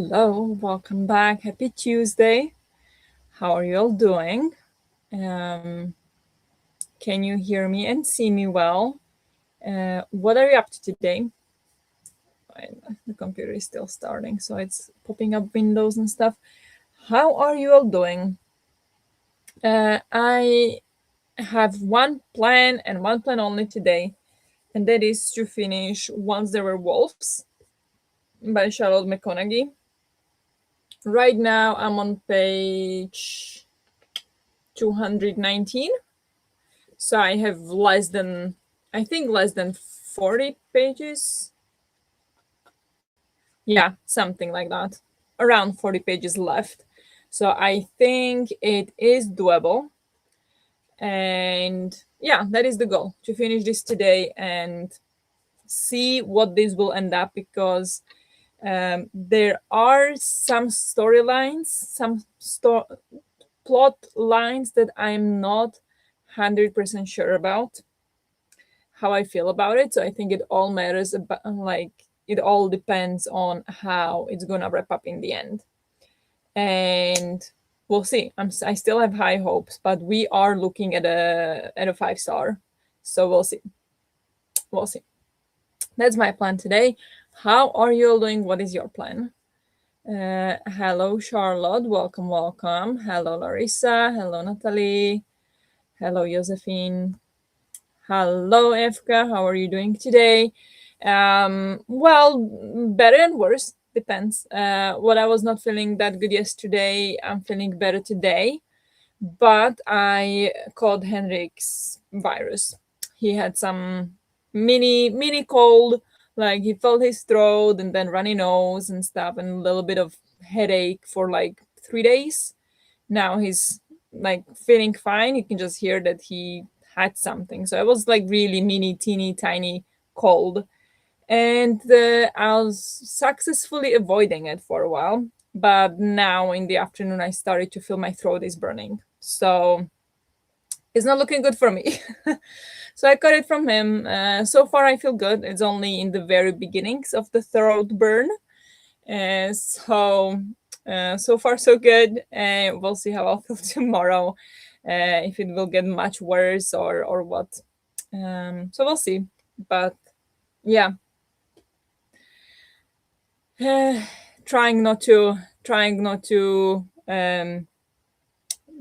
Hello, welcome back. Happy Tuesday. How are you all doing? Can you hear me and see me well? What are you up to today? The computer is still starting, so it's popping up windows and stuff. How are you all doing? I have one plan and one plan only today, and that is to finish Once There Were Wolves by Charlotte McConaughey. Right now, I'm on page 219. So I have less than 40 pages. Yeah, something like that. Around 40 pages left. So I think it is doable. And yeah, that is the goal, to finish this today and see what this will end up, because there are some storylines, plot lines that I'm not 100% sure about how I feel about it. So I think it all matters about, like, it all depends on how it's gonna wrap up in the end. And we'll see. I still have high hopes, but we are looking at a 5-star. So we'll see. We'll see. That's my plan today. How are you all doing? What is your plan? Hello, Charlotte. Welcome, welcome. Hello, Larissa. Hello, Natalie. Hello, Josephine. Hello, Efka. How are you doing today? Well, better and worse. Depends. What I was not feeling that good yesterday, I'm feeling better today. But I caught Henrik's virus. He had some mini cold, like he felt his throat and then runny nose and stuff, and a little bit of headache for like 3 days. Now he's like feeling fine. You can just hear that he had something. So it was like really mini, teeny, tiny cold. And I was successfully avoiding it for a while. But now in the afternoon, I started to feel my throat is burning. So it's not looking good for me. So I got it from him. So far, I feel good. It's only in the very beginnings of the throat burn. So far so good. We'll see how I'll feel tomorrow, if it will get much worse or what. So we'll see. But yeah, trying not to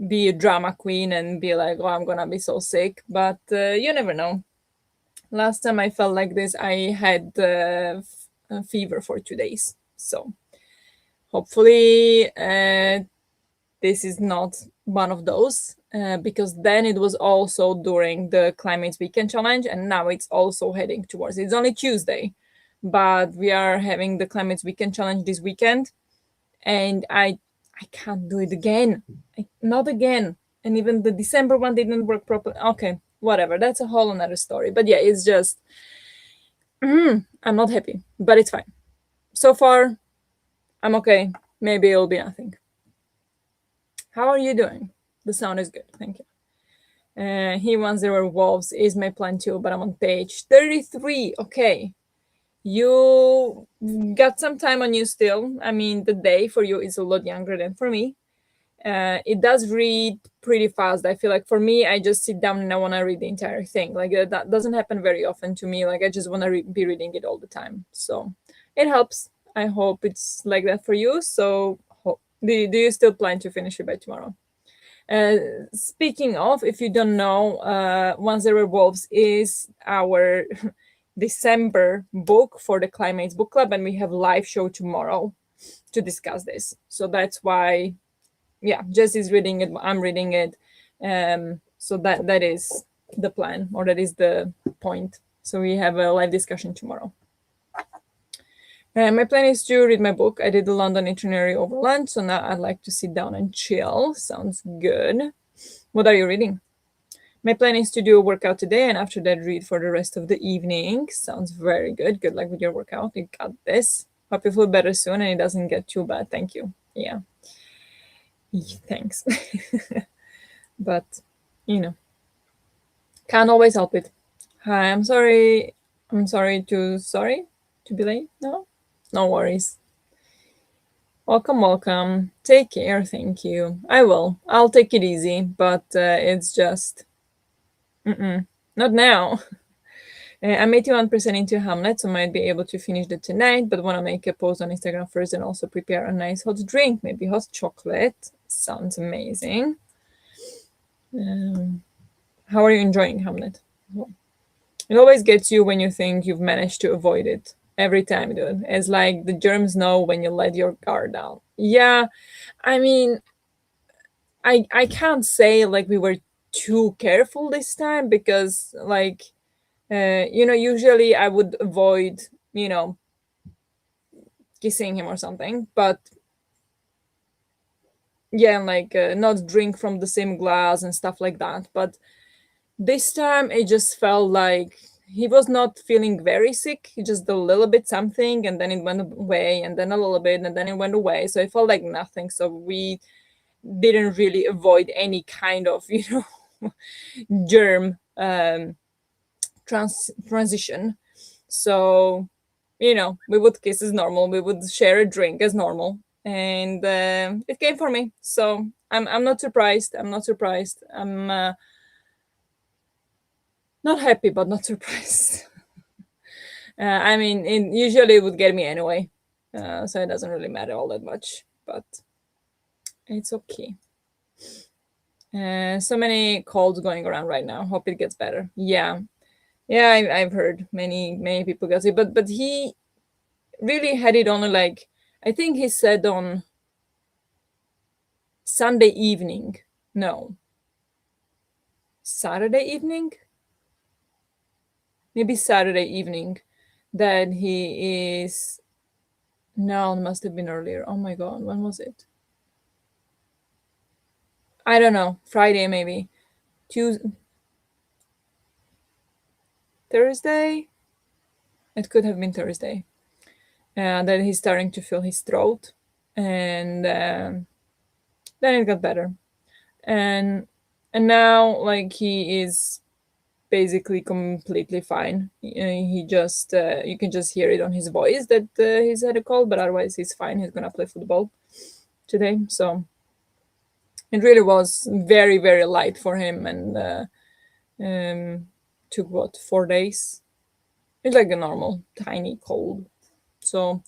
be a drama queen and be like, oh, I'm gonna be so sick. But you never know. Last time I felt like this, I had a fever for 2 days. So hopefully this is not one of those, because then it was also during the Climate Weekend Challenge, and now it's also heading towards, it's only Tuesday, but we are having the Climate Weekend Challenge this weekend, and I can't do it again. Not again. And even the December one didn't work properly. Okay, whatever. That's a whole another story. But yeah, it's just, I'm not happy, but it's fine. So far, I'm okay. Maybe it'll be nothing. How are you doing? The sound is good. Thank you. He Once There Were Wolves is my plan too, but I'm on page 33. Okay. You got some time on you still. I mean, the day for you is a lot younger than for me. It does read pretty fast. I feel like for me, I just sit down and I want to read the entire thing. Like that doesn't happen very often to me. Like I just want to be reading it all the time. So it helps. I hope it's like that for you. So do you still plan to finish it by tomorrow? Speaking of, if you don't know, Once There Were Wolves is our December book for the Climates Book Club, and we have a live show tomorrow to discuss this. So that's why, yeah, Jesse's reading it, I'm reading it. So that is the plan, or that is the point. So we have a live discussion tomorrow. My plan is to read my book. I did the London itinerary over lunch, so now I'd like to sit down and chill. Sounds good. What are you reading? My plan is to do a workout today, and after that, read for the rest of the evening. Sounds very good. Good luck with your workout. You got this. Hope you feel better soon and it doesn't get too bad. Thank you. Yeah. Thanks. But, can't always help it. Hi, I'm sorry. I'm sorry to be late. No worries. Welcome, welcome. Take care, thank you. I will. I'll take it easy, but it's just not now. I'm 81% into Hamlet, so might be able to finish it tonight, but want to make a post on Instagram first and also prepare a nice hot drink, maybe hot chocolate. Sounds amazing. How are you enjoying Hamlet? Well, it always gets you when you think you've managed to avoid it. Every time, dude. It's like the germs know when you let your guard down. Yeah, I mean, I can't say like we were too careful this time because like usually I would avoid you know kissing him or something, but yeah, and like not drink from the same glass and stuff like that. But this time it just felt like he was not feeling very sick, just a little bit something, and then it went away, and then a little bit, and then it went away. So it felt like nothing. So we didn't really avoid any kind of germ transition. So we would kiss as normal, we would share a drink as normal, and it came for me. So I'm not surprised. I'm not happy, but not surprised. I mean, usually it would get me anyway, so it doesn't really matter all that much. But it's okay. So many colds going around right now. Hope it gets better. Yeah, yeah, I've heard many people got it, but he really had it only like I think he said on Sunday evening. No, Saturday evening. Maybe Saturday evening that he is. No, it must have been earlier. Oh my god, when was it? I don't know. Friday maybe. Tuesday, Thursday. It could have been Thursday. That he's starting to feel his throat, and then it got better, and now like he is basically completely fine. He just you can just hear it on his voice that he's had a cold, but otherwise he's fine. He's gonna play football today, so it really was very very light for him, and took what 4 days. It's like a normal tiny cold. So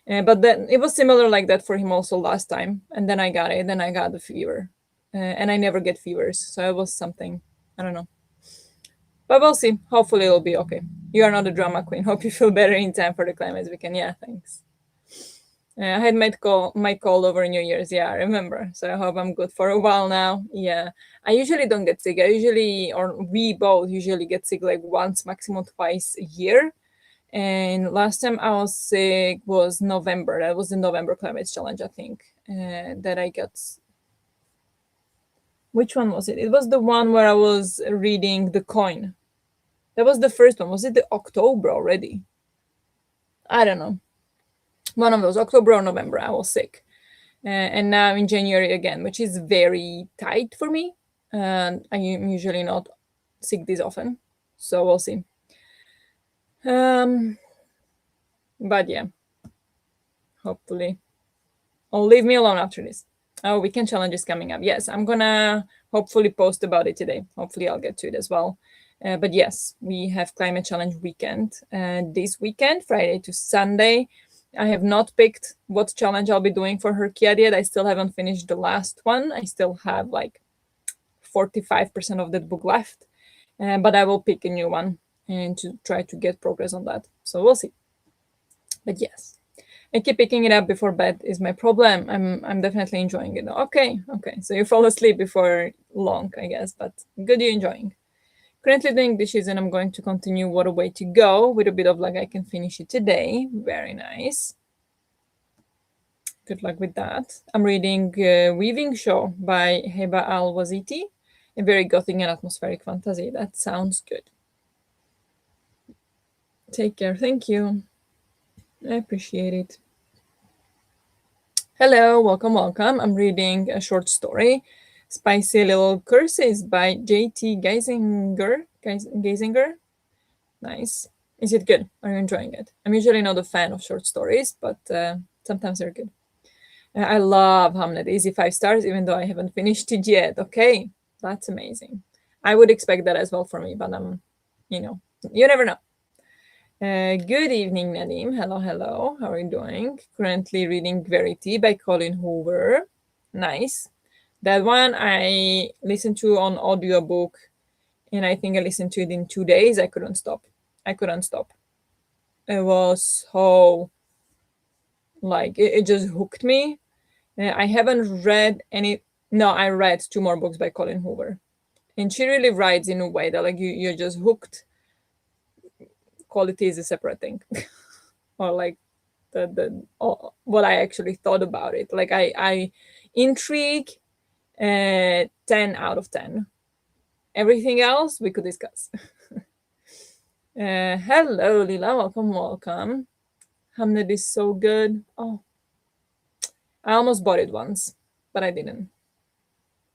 but then it was similar like that for him also last time, and then I got it, then I got the fever, and I never get fevers, so it was something. I don't know, but we'll see. Hopefully it'll be okay. You are not a drama queen. Hope you feel better in time for the climates weekend. Yeah, thanks. I had my call over New Year's. Yeah, I remember. So I hope I'm good for a while now. Yeah, I usually don't get sick. I usually, or we both usually get sick like once, maximum twice a year. And last time I was sick was November. That was the November climate challenge, I think. That I got. Which one was it? It was the one where I was reading the coin. That was the first one. Was it the October already? I don't know. One of those, October or November, I was sick. And now in January again, which is very tight for me. And I am usually not sick this often. So we'll see. Um, but yeah, hopefully. Oh, leave me alone after this. Oh, weekend challenge is coming up. Yes, I'm gonna hopefully post about it today. Hopefully, I'll get to it as well. But yes, we have climate challenge weekend this weekend, Friday to Sunday. I have not picked what challenge I'll be doing for Herkiad yet. I still haven't finished the last one. I still have like 45% of that book left, but I will pick a new one and to try to get progress on that. So we'll see. But yes, I keep picking it up before bed is my problem. I'm definitely enjoying it. Okay. So you fall asleep before long, I guess, but good you're enjoying. Currently doing dishes, and I'm going to continue What a Way to Go with a bit of luck. I can finish it today. Very nice. Good luck with that. I'm reading Weaving Show by Heba Al-Waziti, a very gothic and atmospheric fantasy. That sounds good. Take care. Thank you. I appreciate it. Hello, welcome. I'm reading a short story, Spicy Little Curses by J.T. Geisinger. Nice. Is it good? Are you enjoying it? I'm usually not a fan of short stories, but sometimes they're good. I love Hamlet. Easy 5 stars, even though I haven't finished it yet. Okay, that's amazing. I would expect that as well for me, but you know, you never know. Good evening, Nadim. Hello, hello. How are you doing? Currently reading Verity by Colin Hoover. Nice. That one I listened to on audiobook, and I think I listened to it in 2 days. I couldn't stop. I couldn't stop. It was so like it just hooked me. I haven't read any. No, I read two more books by Colin Hoover, and she really writes in a way that like you're just hooked. Quality is a separate thing, or like what I actually thought about it. Like I intrigue, 10 out of 10. Everything else we could discuss. Hello, Lila. Welcome, welcome. Hamnet is so good. Oh, I almost bought it once, but I didn't.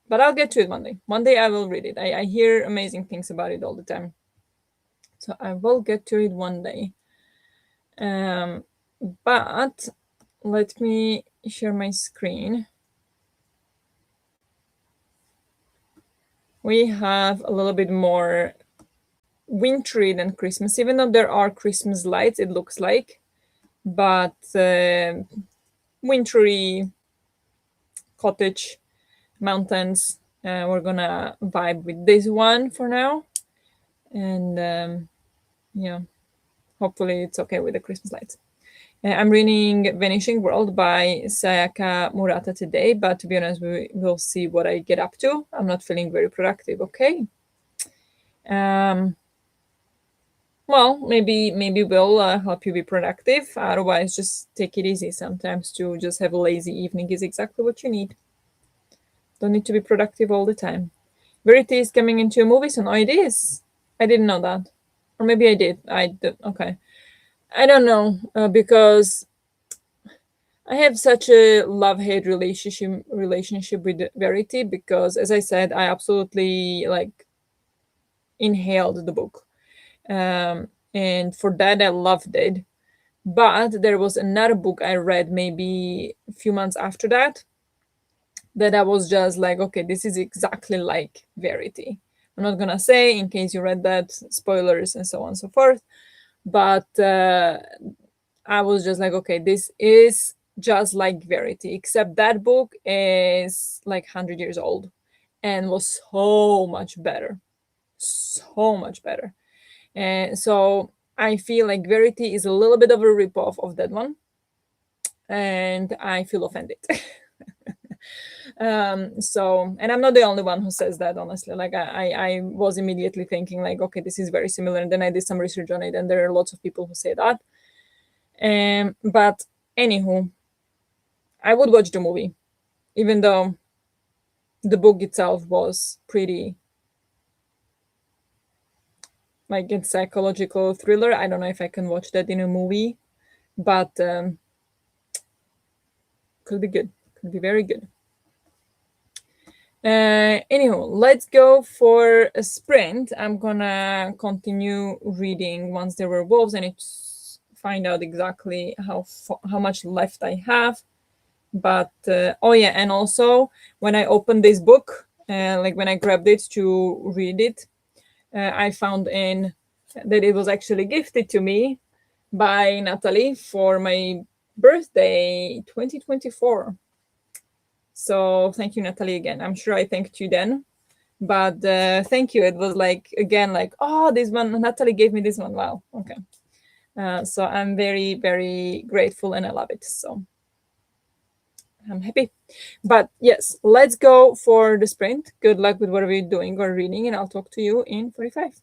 But I'll get to it one day. One day I will read it. I hear amazing things about it all the time. So I will get to it one day. But let me share my screen. We have a little bit more wintry than Christmas, even though there are Christmas lights, it looks like. But wintry cottage mountains. We're gonna vibe with this one for now. And yeah, hopefully it's okay with the Christmas lights. I'm reading Vanishing World by Sayaka Murata today, but to be honest, we will see what I get up to. I'm not feeling very productive, okay? Well, maybe we'll help you be productive. Otherwise, just take it easy. Sometimes to just have a lazy evening is exactly what you need. Don't need to be productive all the time. Verity is coming into a movie soon. Oh, it is. I didn't know that, or maybe I did. I did. Okay. I don't know because I have such a love-hate relationship with Verity because, as I said, I absolutely like inhaled the book, and for that I loved it. But there was another book I read maybe a few months after that I was just like, okay, this is exactly like Verity. I'm not gonna say in case you read that, spoilers and so on and so forth, but I was just like, okay, this is just like Verity, except that book is like 100 years old and was so much better. So much better. And so I feel like Verity is a little bit of a ripoff of that one. And I feel offended. So, and I'm not the only one who says that, honestly. Like I was immediately thinking like, okay, this is very similar. And then I did some research on it, and there are lots of people who say that. But anywho, I would watch the movie, even though the book itself was pretty like a psychological thriller. I don't know if I can watch that in a movie, but could be good. Could be very good. Anyhow, let's go for a sprint. I'm gonna continue reading Once There Were Wolves. I need to find out exactly how much left I have. But oh yeah, and also when I opened this book, like when I grabbed it to read it, I found in that it was actually gifted to me by Natalie for my birthday 2024. So thank you, Natalie, again. I'm sure I thanked you then, but thank you. It was like again like, oh, this one Natalie gave me this one. Wow. Okay. So I'm very, very grateful and I love it. So I'm happy. But yes, let's go for the sprint. Good luck with whatever you're doing or reading, and I'll talk to you in 45.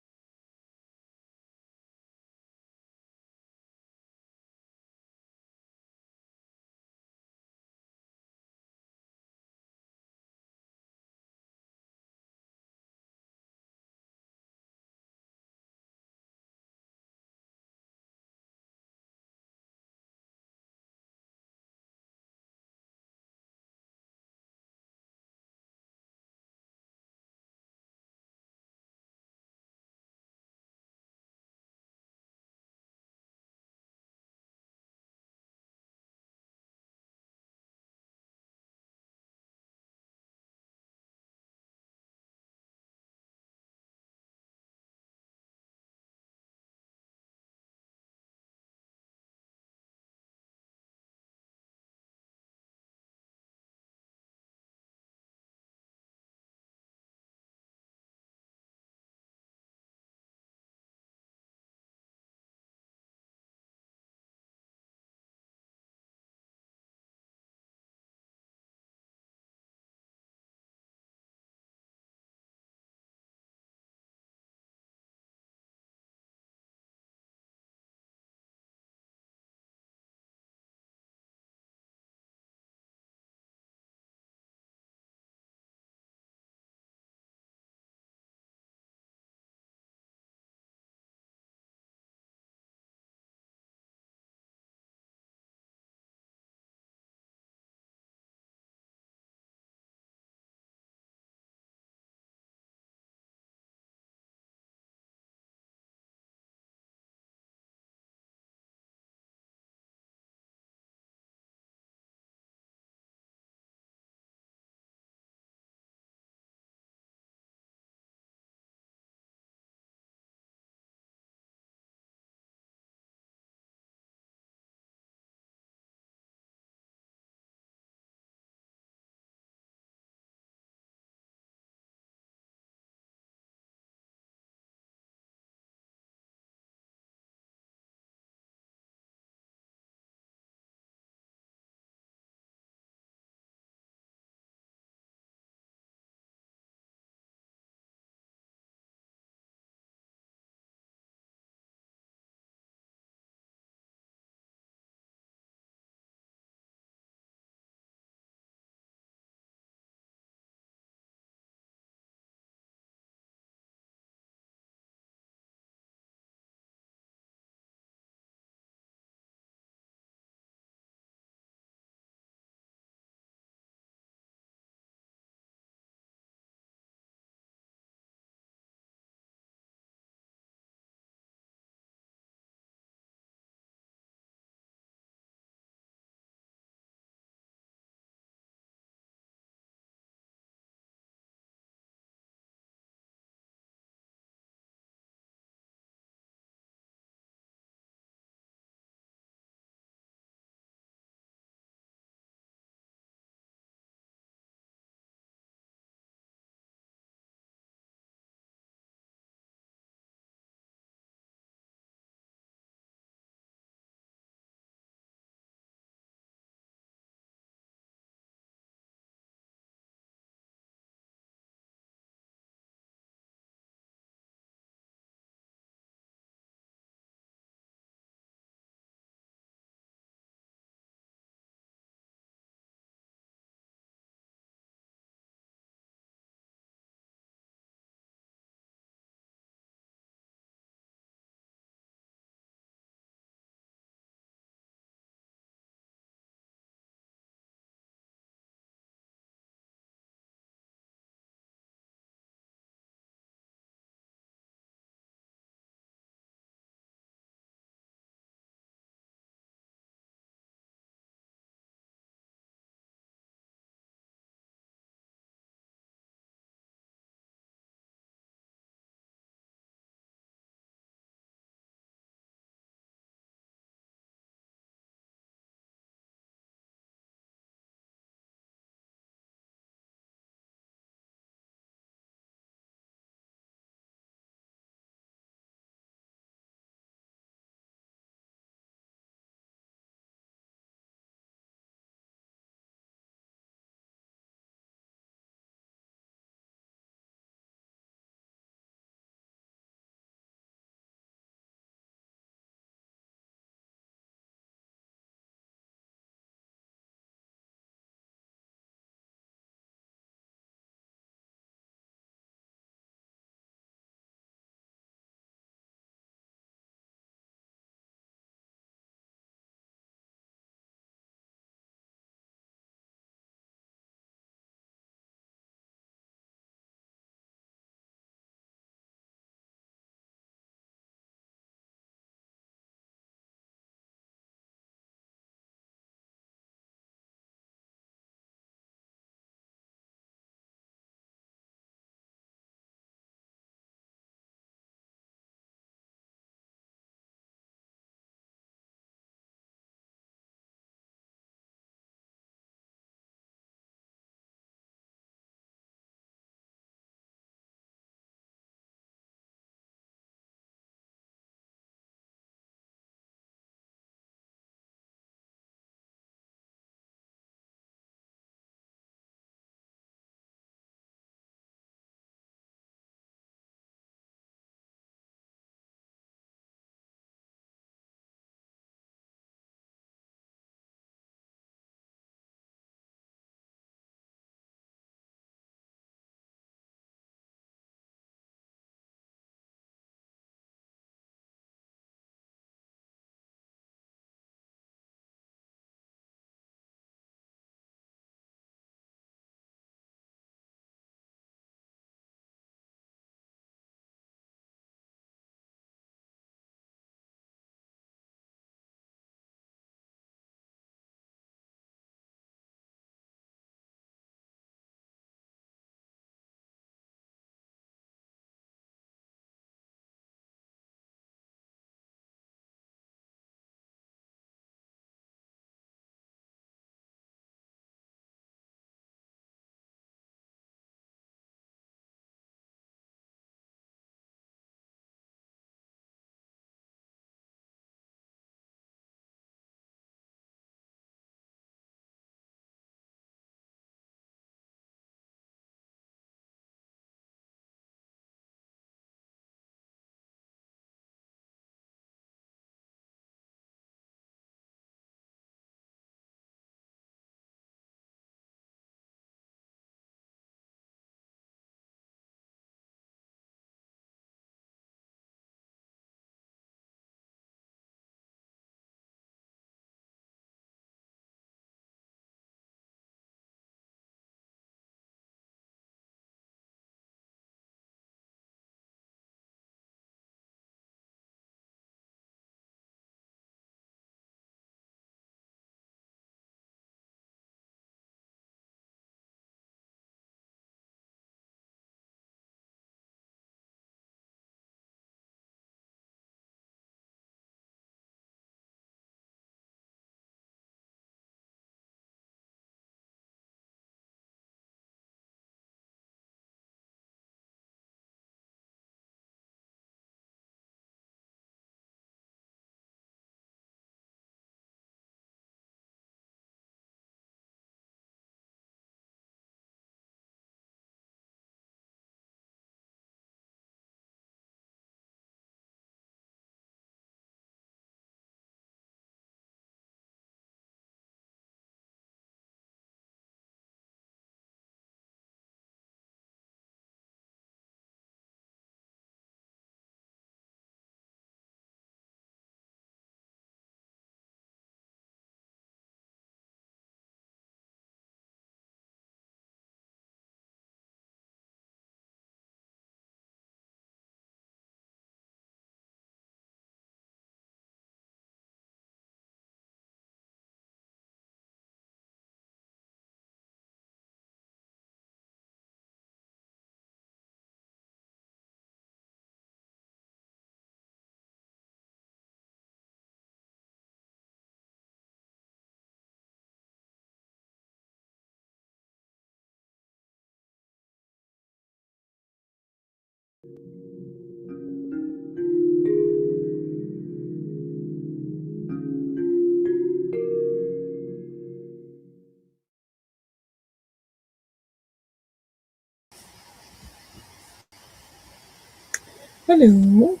Hello,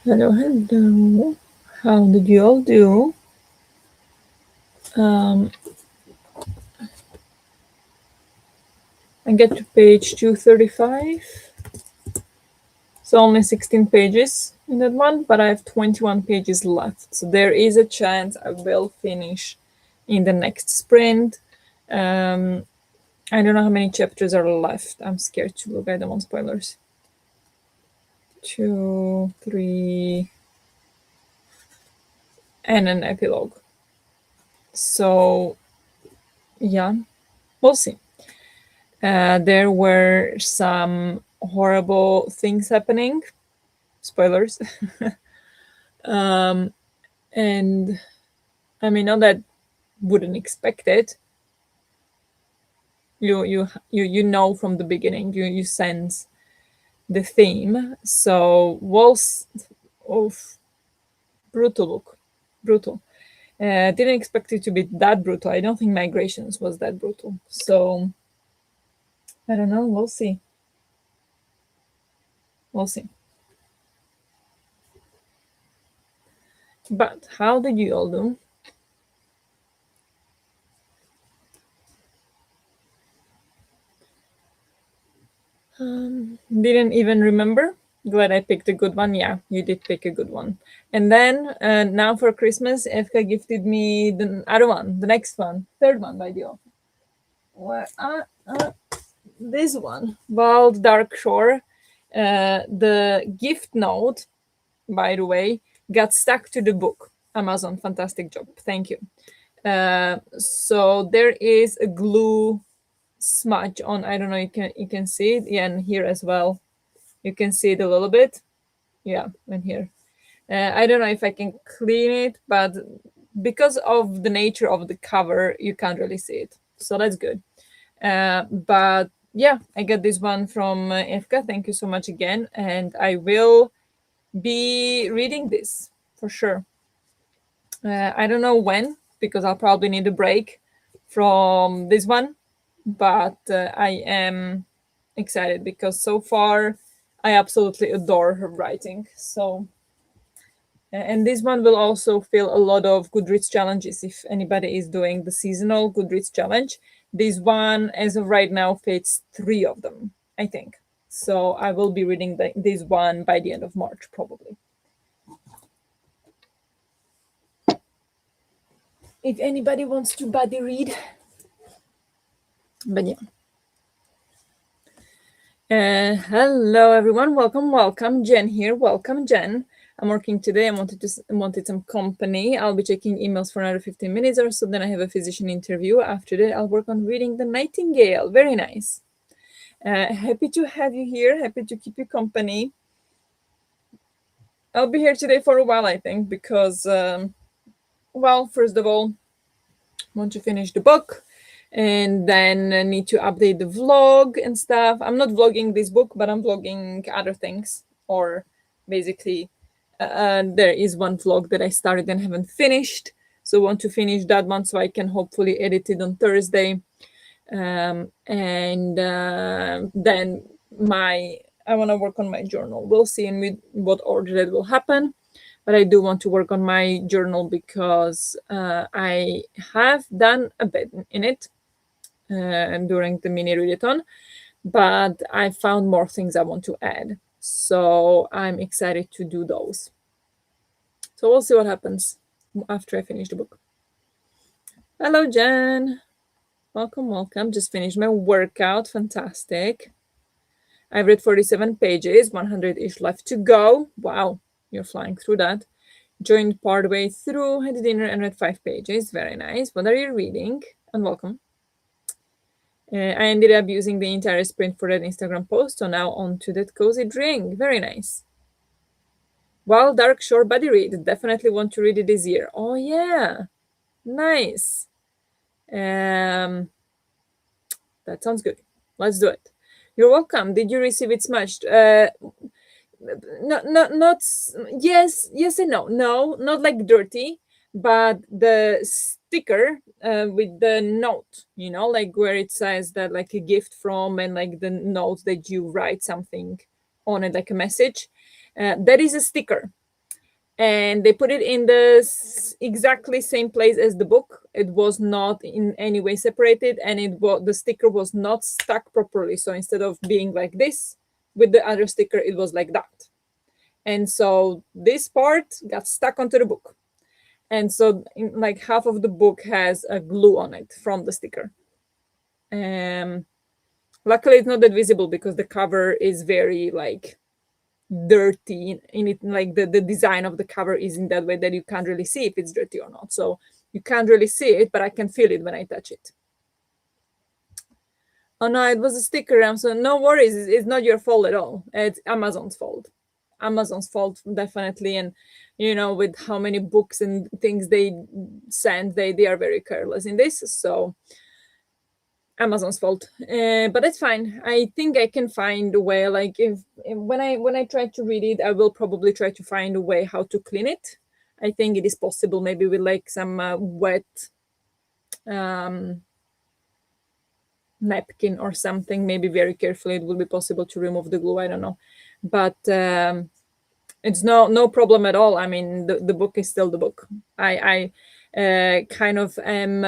hello. How did you all do? Um, I get to page 235. So only 16 pages in that one, but I have 21 pages left. So there is a chance I will finish in the next sprint. Um, I don't know how many chapters are left. I'm scared to look. I don't want spoilers. 2, 3, and an epilogue. So, yeah, we'll see. There were some horrible things happening. Spoilers. And I mean, not that wouldn't expect it. You know from the beginning. You sense the theme. So was of brutal book, brutal. Didn't expect it to be that brutal. I don't think Migrations was that brutal. So I don't know. We'll see. We'll see. But how did you all do? Didn't even remember. Glad I picked a good one. Yeah, you did pick a good one. And then now for Christmas, Efka gifted me the other one, the next one, third one by the author. Where this one, Wild Dark Shore. The gift note, by the way, got stuck to the book. Amazon, fantastic job. Thank you. So there is a glue smudge on. I don't know. You can see it. Yeah, and here as well. You can see it a little bit. Yeah, and here. I don't know if I can clean it, but because of the nature of the cover, you can't really see it. So that's good. But yeah, I got this one from Efka. Thank you so much again. And I will be reading this for sure. I don't know when, because I'll probably need a break from this one. But I am excited because so far I absolutely adore her writing. So and this one will also fill a lot of Goodreads challenges if anybody is doing the seasonal Goodreads challenge. This one, as of right now, fits 3 of them, I think. So I will be reading this one by the end of March, probably. If anybody wants to buddy read. But yeah. Hello, everyone. Welcome. Jen here. Welcome, Jen. I'm working today. I wanted some company. I'll be checking emails for another 15 minutes or so. Then I have a physician interview. After that, I'll work on reading The Nightingale. Very nice. Happy to have you here. Happy to keep you company. I'll be here today for a while, I think, because, well, first of all, I want to finish the book and then I need to update the vlog and stuff. I'm not vlogging this book, but I'm vlogging other things. Or basically, there is one vlog that I started and haven't finished. So I want to finish that one so I can hopefully edit it on Thursday. And then I want to work on my journal. We'll see in what order that will happen. But I do want to work on my journal because I have done a bit in it during the mini readathon, but I found more things I want to add. So I'm excited to do those. So we'll see what happens after I finish the book. Hello, Jen. Welcome. Just finished my workout. Fantastic. I've read 47 pages, 100-ish left to go. Wow, you're flying through that. Joined partway through, had dinner and read 5 pages. Very nice. What are you reading? And welcome. I ended up using the entire sprint for that Instagram post, so now on to that cozy drink. Very nice. Wild Dark Shore Buddy Read. Definitely want to read it this year. Oh, yeah. Nice. That sounds good. Let's do it. You're welcome. Did you receive it smashed? Not yes and no, not like dirty, but the sticker with the note, like where it says that like a gift from and like the note that you write something on it, like a message. That is a sticker, and they put it in the exactly same place as the book. It was not in any way separated, and the sticker was not stuck properly. So instead of being like this with the other sticker, it was like that. And so this part got stuck onto the book. And so like half of the book has a glue on it from the sticker. Luckily it's not that visible because the cover is very like dirty in it, like the design of the cover is in that way that you can't really see if it's dirty or not. So you can't really see it, but I can feel it when I touch it. Oh no, it was a sticker. So no worries, it's not your fault at all. It's Amazon's fault. Amazon's fault, definitely. And with how many books and things they send, they are very careless in this. So Amazon's fault. But it's fine. I think I can find a way. Like if when I try to read it, I will probably try to find a way how to clean it. I think it is possible, maybe with like some wet napkin or something. Maybe very carefully, it will be possible to remove the glue. I don't know, but it's no problem at all. I mean, the book is still the book. I kind of am.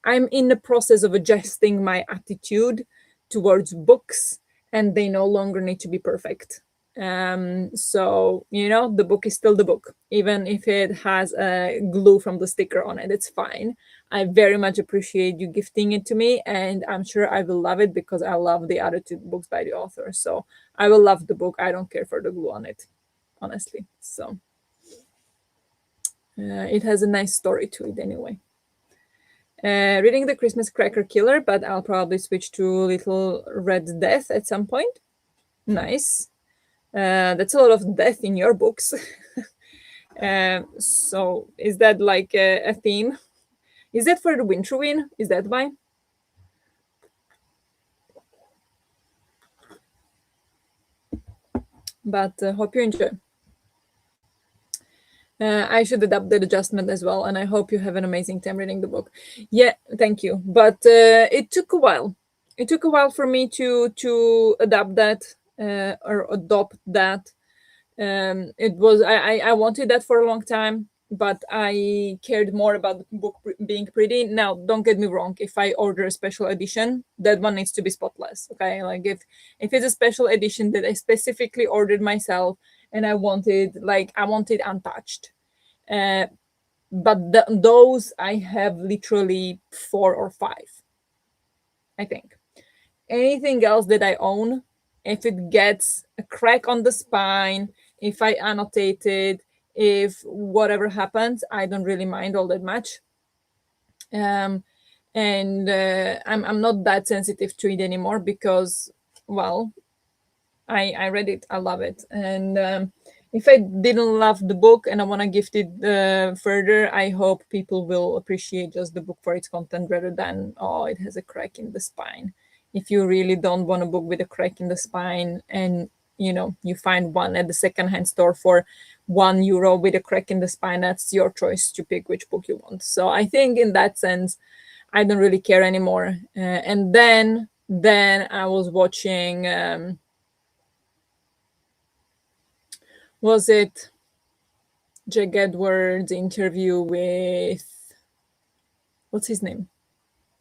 I'm in the process of adjusting my attitude towards books, and they no longer need to be perfect. So the book is still the book, even if it has a glue from the sticker on it. It's fine. I very much appreciate you gifting it to me, and I'm sure I will love it because I love the other two books by the author. So I will love the book. I don't care for the glue on it, honestly. So it has a nice story to it anyway. Reading The Christmas Cracker Killer, but I'll probably switch to Little Red Death at some point. Nice. That's a lot of death in your books. So is that like a theme? Is that for the Winter Win? Is that why? But hope you enjoy. I should adapt that adjustment as well, and I hope you have an amazing time reading the book. Yeah, thank you. But it took a while. It took a while for me to adapt that or adopt that. It was I wanted that for a long time, but I cared more about the book being pretty. Now, don't get me wrong. If I order a special edition, that one needs to be spotless. Okay, like if it's a special edition that I specifically ordered myself and I wanted untouched. But those I have literally 4 or 5, I think. Anything else that I own, if it gets a crack on the spine, if I annotate it, if whatever happens, I don't really mind all that much. And I'm not that sensitive to it anymore because, well, I read it, I love it. And if I didn't love the book and I want to gift it further, I hope people will appreciate just the book for its content rather than, oh, it has a crack in the spine. If you really don't want a book with a crack in the spine and you find one at the secondhand store for €1 with a crack in the spine, that's your choice to pick which book you want. So I think in that sense, I don't really care anymore. And then I was watching. Was it Jack Edwards' interview with, what's his name?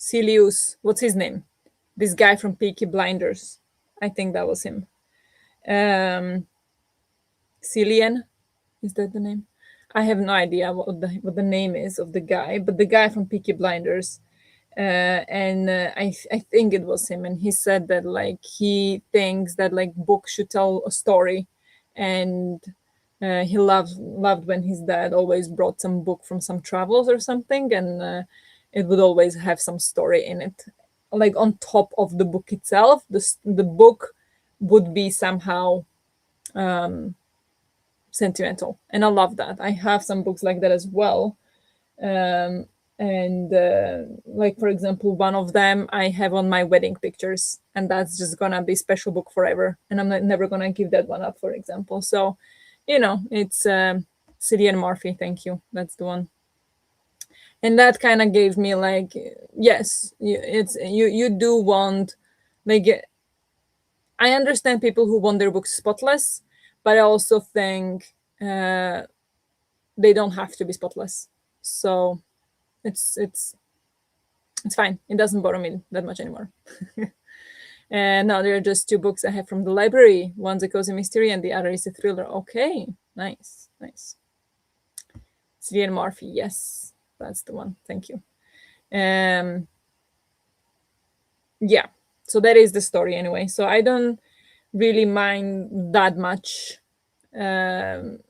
Celius. What's his name? This guy from Peaky Blinders. I think that was him. Cillian, is that the name? I have no idea what the name is of the guy, but the guy from Peaky Blinders. And I think it was him, and he said that like he thinks that like books should tell a story, and he loved when his dad always brought some book from some travels or something, and it would always have some story in it, like on top of the book itself. The book would be somehow sentimental, and I love that. I have some books like that as well. And like for example, one of them I have on my wedding pictures, and that's just gonna be special book forever, and I'm never gonna give that one up, for example. So it's Cillian Murphy. Thank you, that's the one. And that kind of gave me like, yes, you do want, like, I understand people who want their books spotless, but I also think they don't have to be spotless. So it's it's fine. It doesn't bother me that much anymore. And now there are just two books I have from the library. One's a cozy mystery, and the other is a thriller. Okay, nice, nice. Cillian Murphy, yes, that's the one. Thank you. Um, yeah. So that is the story anyway. So I don't really mind that much. Um,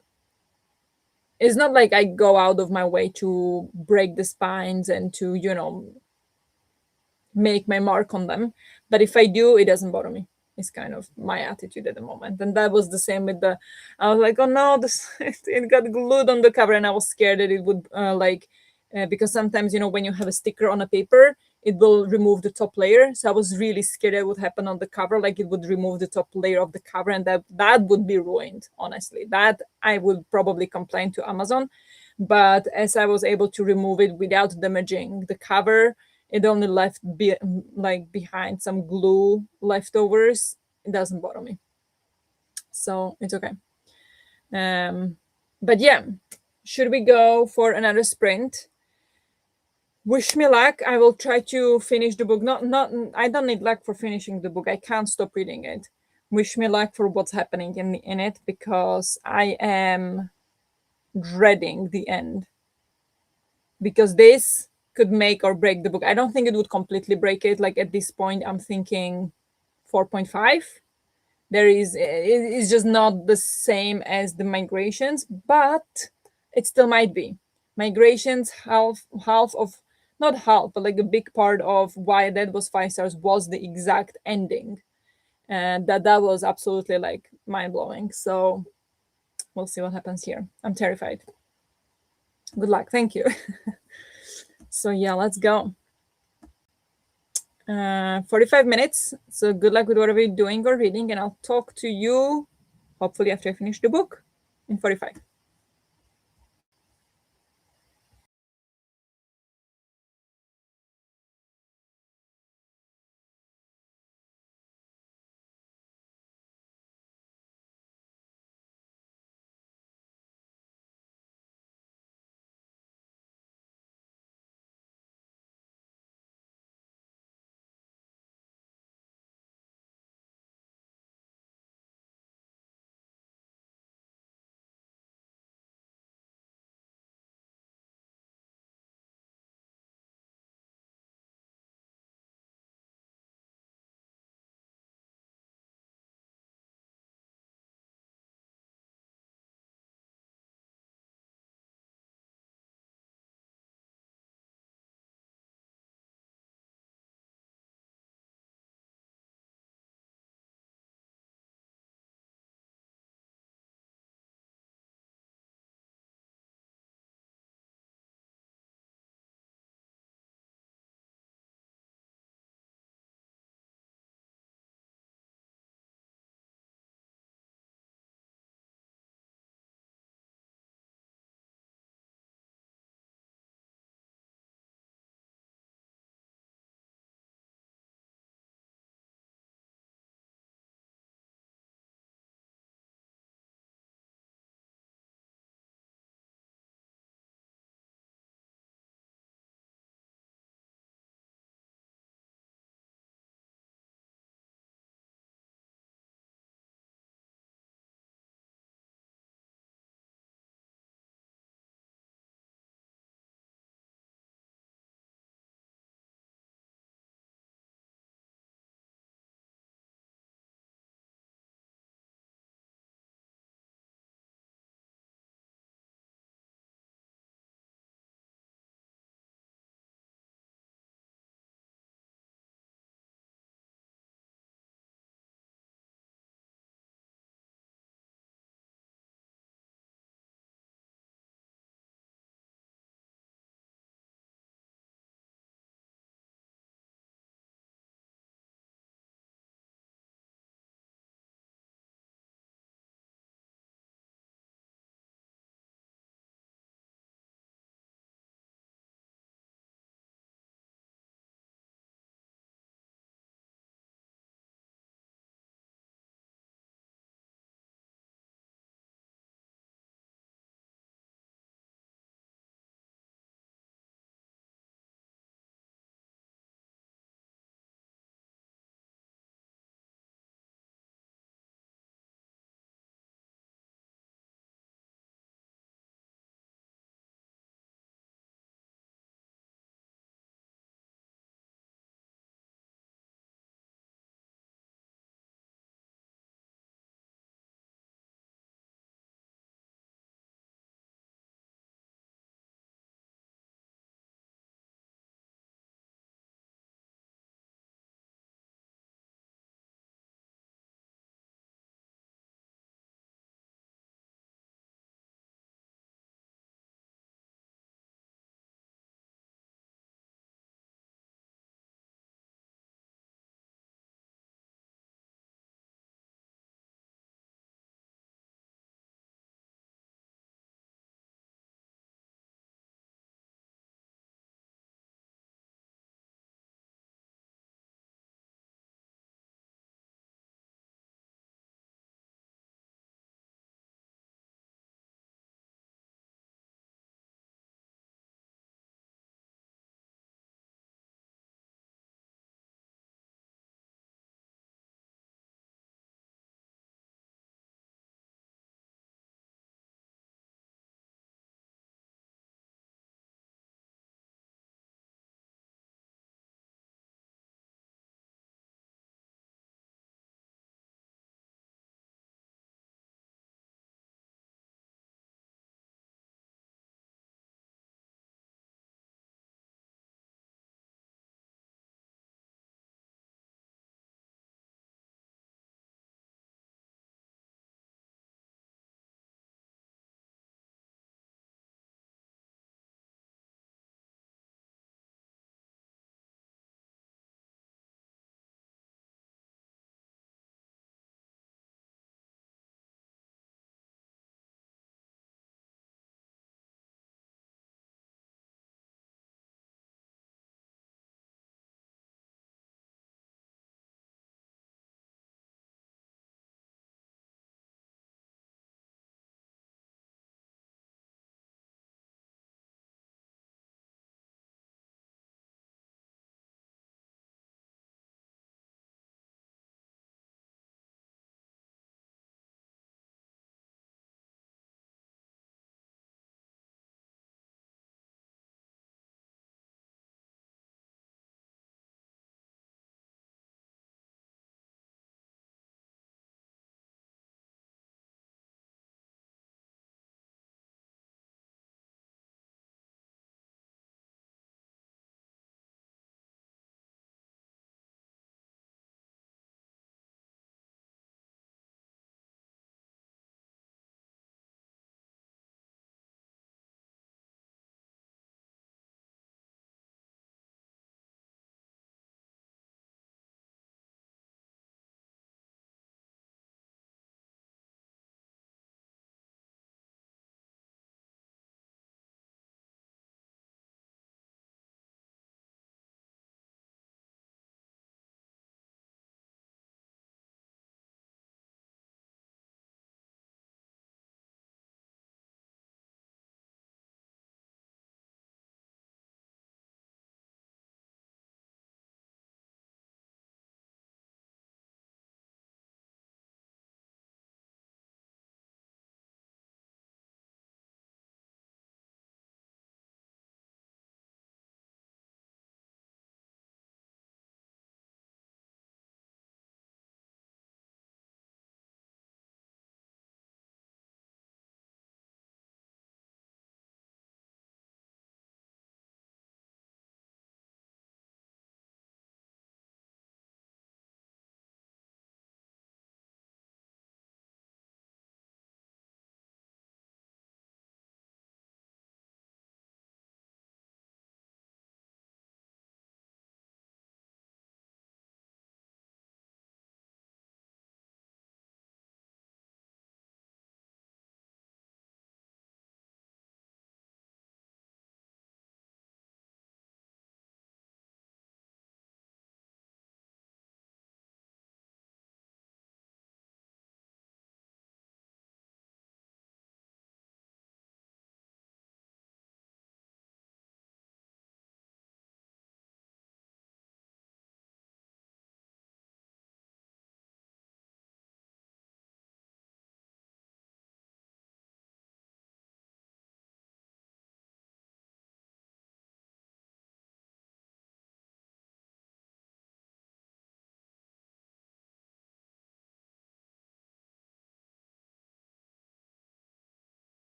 it's not like I go out of my way to break the spines and to, make my mark on them. But if I do, it doesn't bother me. It's kind of my attitude at the moment. And that was the same with the, I was like, oh no, this it got glued on the cover, and I was scared that it would because sometimes, when you have a sticker on a paper, it will remove the top layer. So I was really scared that would happen on the cover, like it would remove the top layer of the cover, and that would be ruined, honestly. That I would probably complain to Amazon. But as I was able to remove it without damaging the cover, it only left behind some glue leftovers. It doesn't bother me, so it's okay. um but yeah, should we go for another sprint? Wish me luck. I will try to finish the book. Not I don't need luck for finishing the book. I can't stop reading it. Wish me luck for what's happening in it, because I am dreading the end, because this could make or break the book. I don't think it would completely break it. Like, at this point, I'm thinking 4.5. There is it is just not the same as the migrations, but it still might be. Migrations, half of, not half, but like a big part of why that was 5 stars was the exact ending, and that was absolutely like mind-blowing. So we'll see what happens here. I'm terrified. Good luck. Thank you. So yeah, let's go. 45 minutes. So good luck with whatever you're doing or reading, and I'll talk to you hopefully after I finish the book in 45.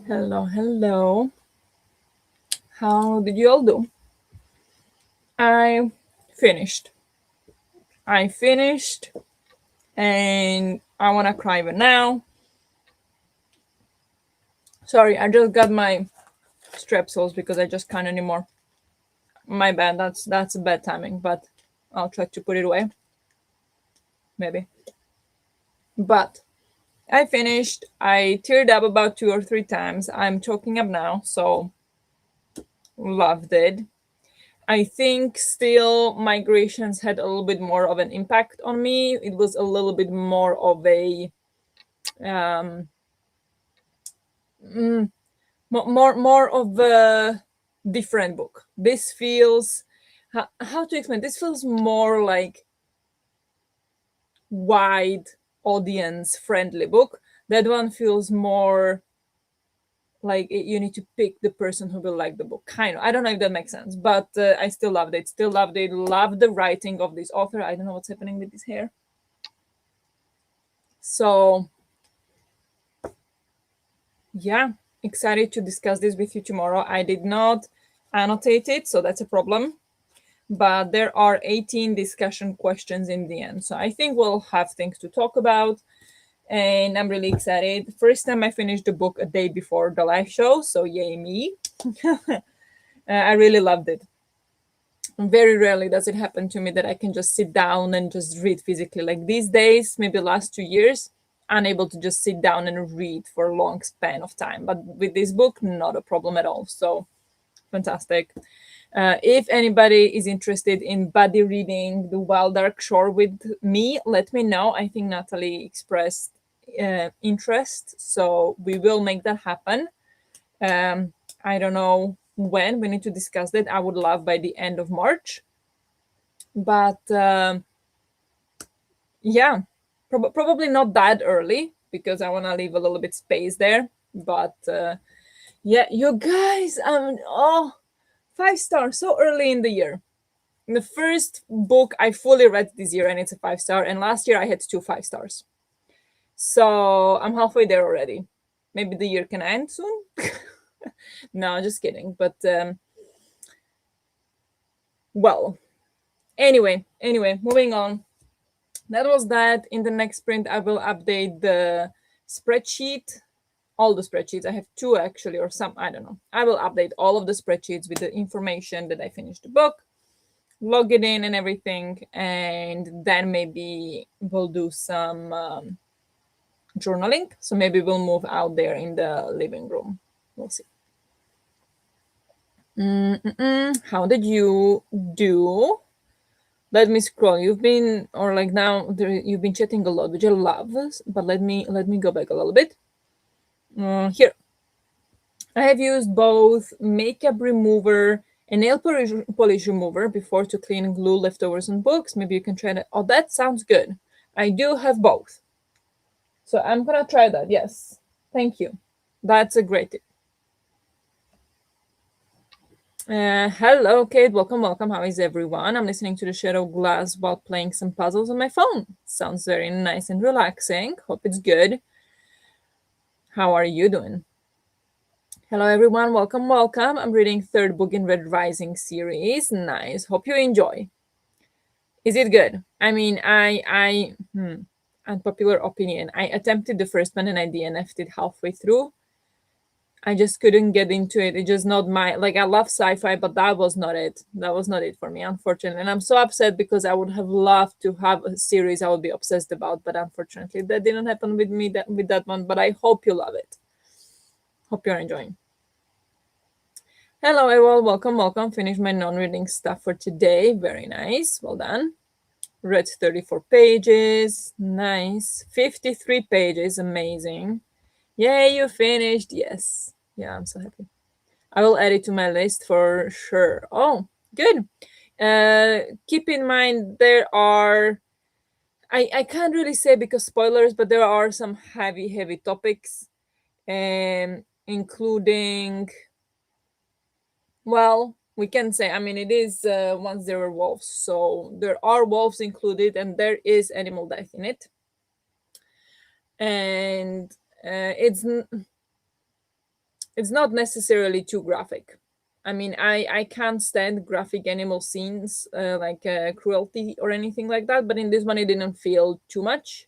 Hello, hello. How did you all do? I finished. I finished, and I want to cry right now. Sorry, I just got my strepsils because I just can't anymore. My bad. That's bad timing, but I'll try to put it away. Maybe. But I finished. I teared up about 2 or 3 times. I'm choking up now, so loved it. I think still migrations had a little bit more of an impact on me. It was a little bit more of a um, more of a different book. This feels how to explain. This feels more like wide audience friendly book. That one feels more like you need to pick the person who will like the book. Kind of. I don't know if that makes sense, but I still loved it. Still loved it. Loved the writing of this author. I don't know what's happening with his hair. So yeah, excited to discuss this with you tomorrow. I did not annotate it, so that's a problem. But there are 18 discussion questions in the end. So I think we'll have things to talk about. And I'm really excited. First time I finished the book a day before the live show. So yay me. I really loved it. Very rarely does it happen to me that I can just sit down and just read physically. Like these days, maybe last 2 years, unable to just sit down and read for a long span of time. But with this book, not a problem at all. So fantastic. If anybody is interested in buddy reading The Wild Dark Shore with me, let me know. I think Natalie expressed interest, so we will make that happen. I don't know when. We need to discuss that. I would love by the end of March. But yeah, probably not that early because I want to leave a little bit space there. But yeah, you guys, oh, 5 stars so early in the year. The first book I fully read this year, and it's a 5 star. And last year I had 2 5 stars. So I'm halfway there already. Maybe the year can end soon. No, just kidding. But well, anyway, moving on. That was that. In the next sprint, I will update the spreadsheet, all the spreadsheets. I have two actually, or some, I don't know. I will update all of the spreadsheets with the information that I finished the book, log it in and everything, and then maybe we'll do some journaling. So maybe we'll move out there in the living room. We'll see. How did you do? Let me scroll. You've been, or like now, you've been chatting a lot, which I love. But let me go back a little bit. Here, I have used both makeup remover and nail polish remover before to clean glue leftovers on books. Maybe you can try that. Oh, that sounds good. I do have both. So I'm gonna try that. Yes. Thank you. That's a great tip. Hello, Kate. Welcome. How is everyone? I'm listening to the Shadow Glass while playing some puzzles on my phone. Sounds very nice and relaxing. Hope it's good. How are you doing? Hello, everyone. Welcome. I'm reading third book in Red Rising series. Nice. Hope you enjoy. Is it good? I mean, unpopular opinion. I attempted the first one and I DNF'd it halfway through. I just couldn't get into it. It's just not my, like, I love sci-fi, but that was not it. That was not it for me, unfortunately. And I'm so upset because I would have loved to have a series I would be obsessed about, but unfortunately that didn't happen with me with that one. But I hope you love it. Hope you're enjoying. Hello, everyone. Welcome. Finished my non-reading stuff for today. Very nice. Well done. Read 34 pages. Nice. 53 pages. Amazing. Yay, you finished. Yes. Yeah, I'm so happy. I will add it to my list for sure. Oh, good. Keep in mind there are, I can't really say because spoilers, but there are some heavy topics, including, well, we can say, I mean, it is once there were wolves, so there are wolves included, and there is animal death in it, and it's it's not necessarily too graphic. I mean, I can't stand graphic animal scenes, like cruelty or anything like that. But in this one, it didn't feel too much.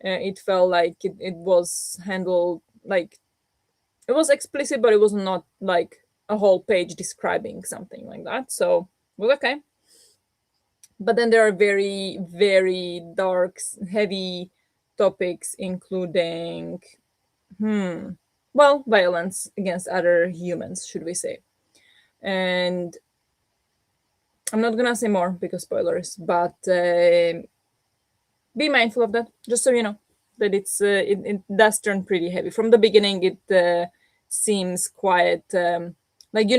It felt like it was handled like it was explicit, but it was not like a whole page describing something like that. So it was okay. But then there are very, very dark, heavy topics, including, well, violence against other humans, should we say. And I'm not gonna say more because spoilers, but be mindful of that, just so you know that it does turn pretty heavy. From the beginning, it seems quite like,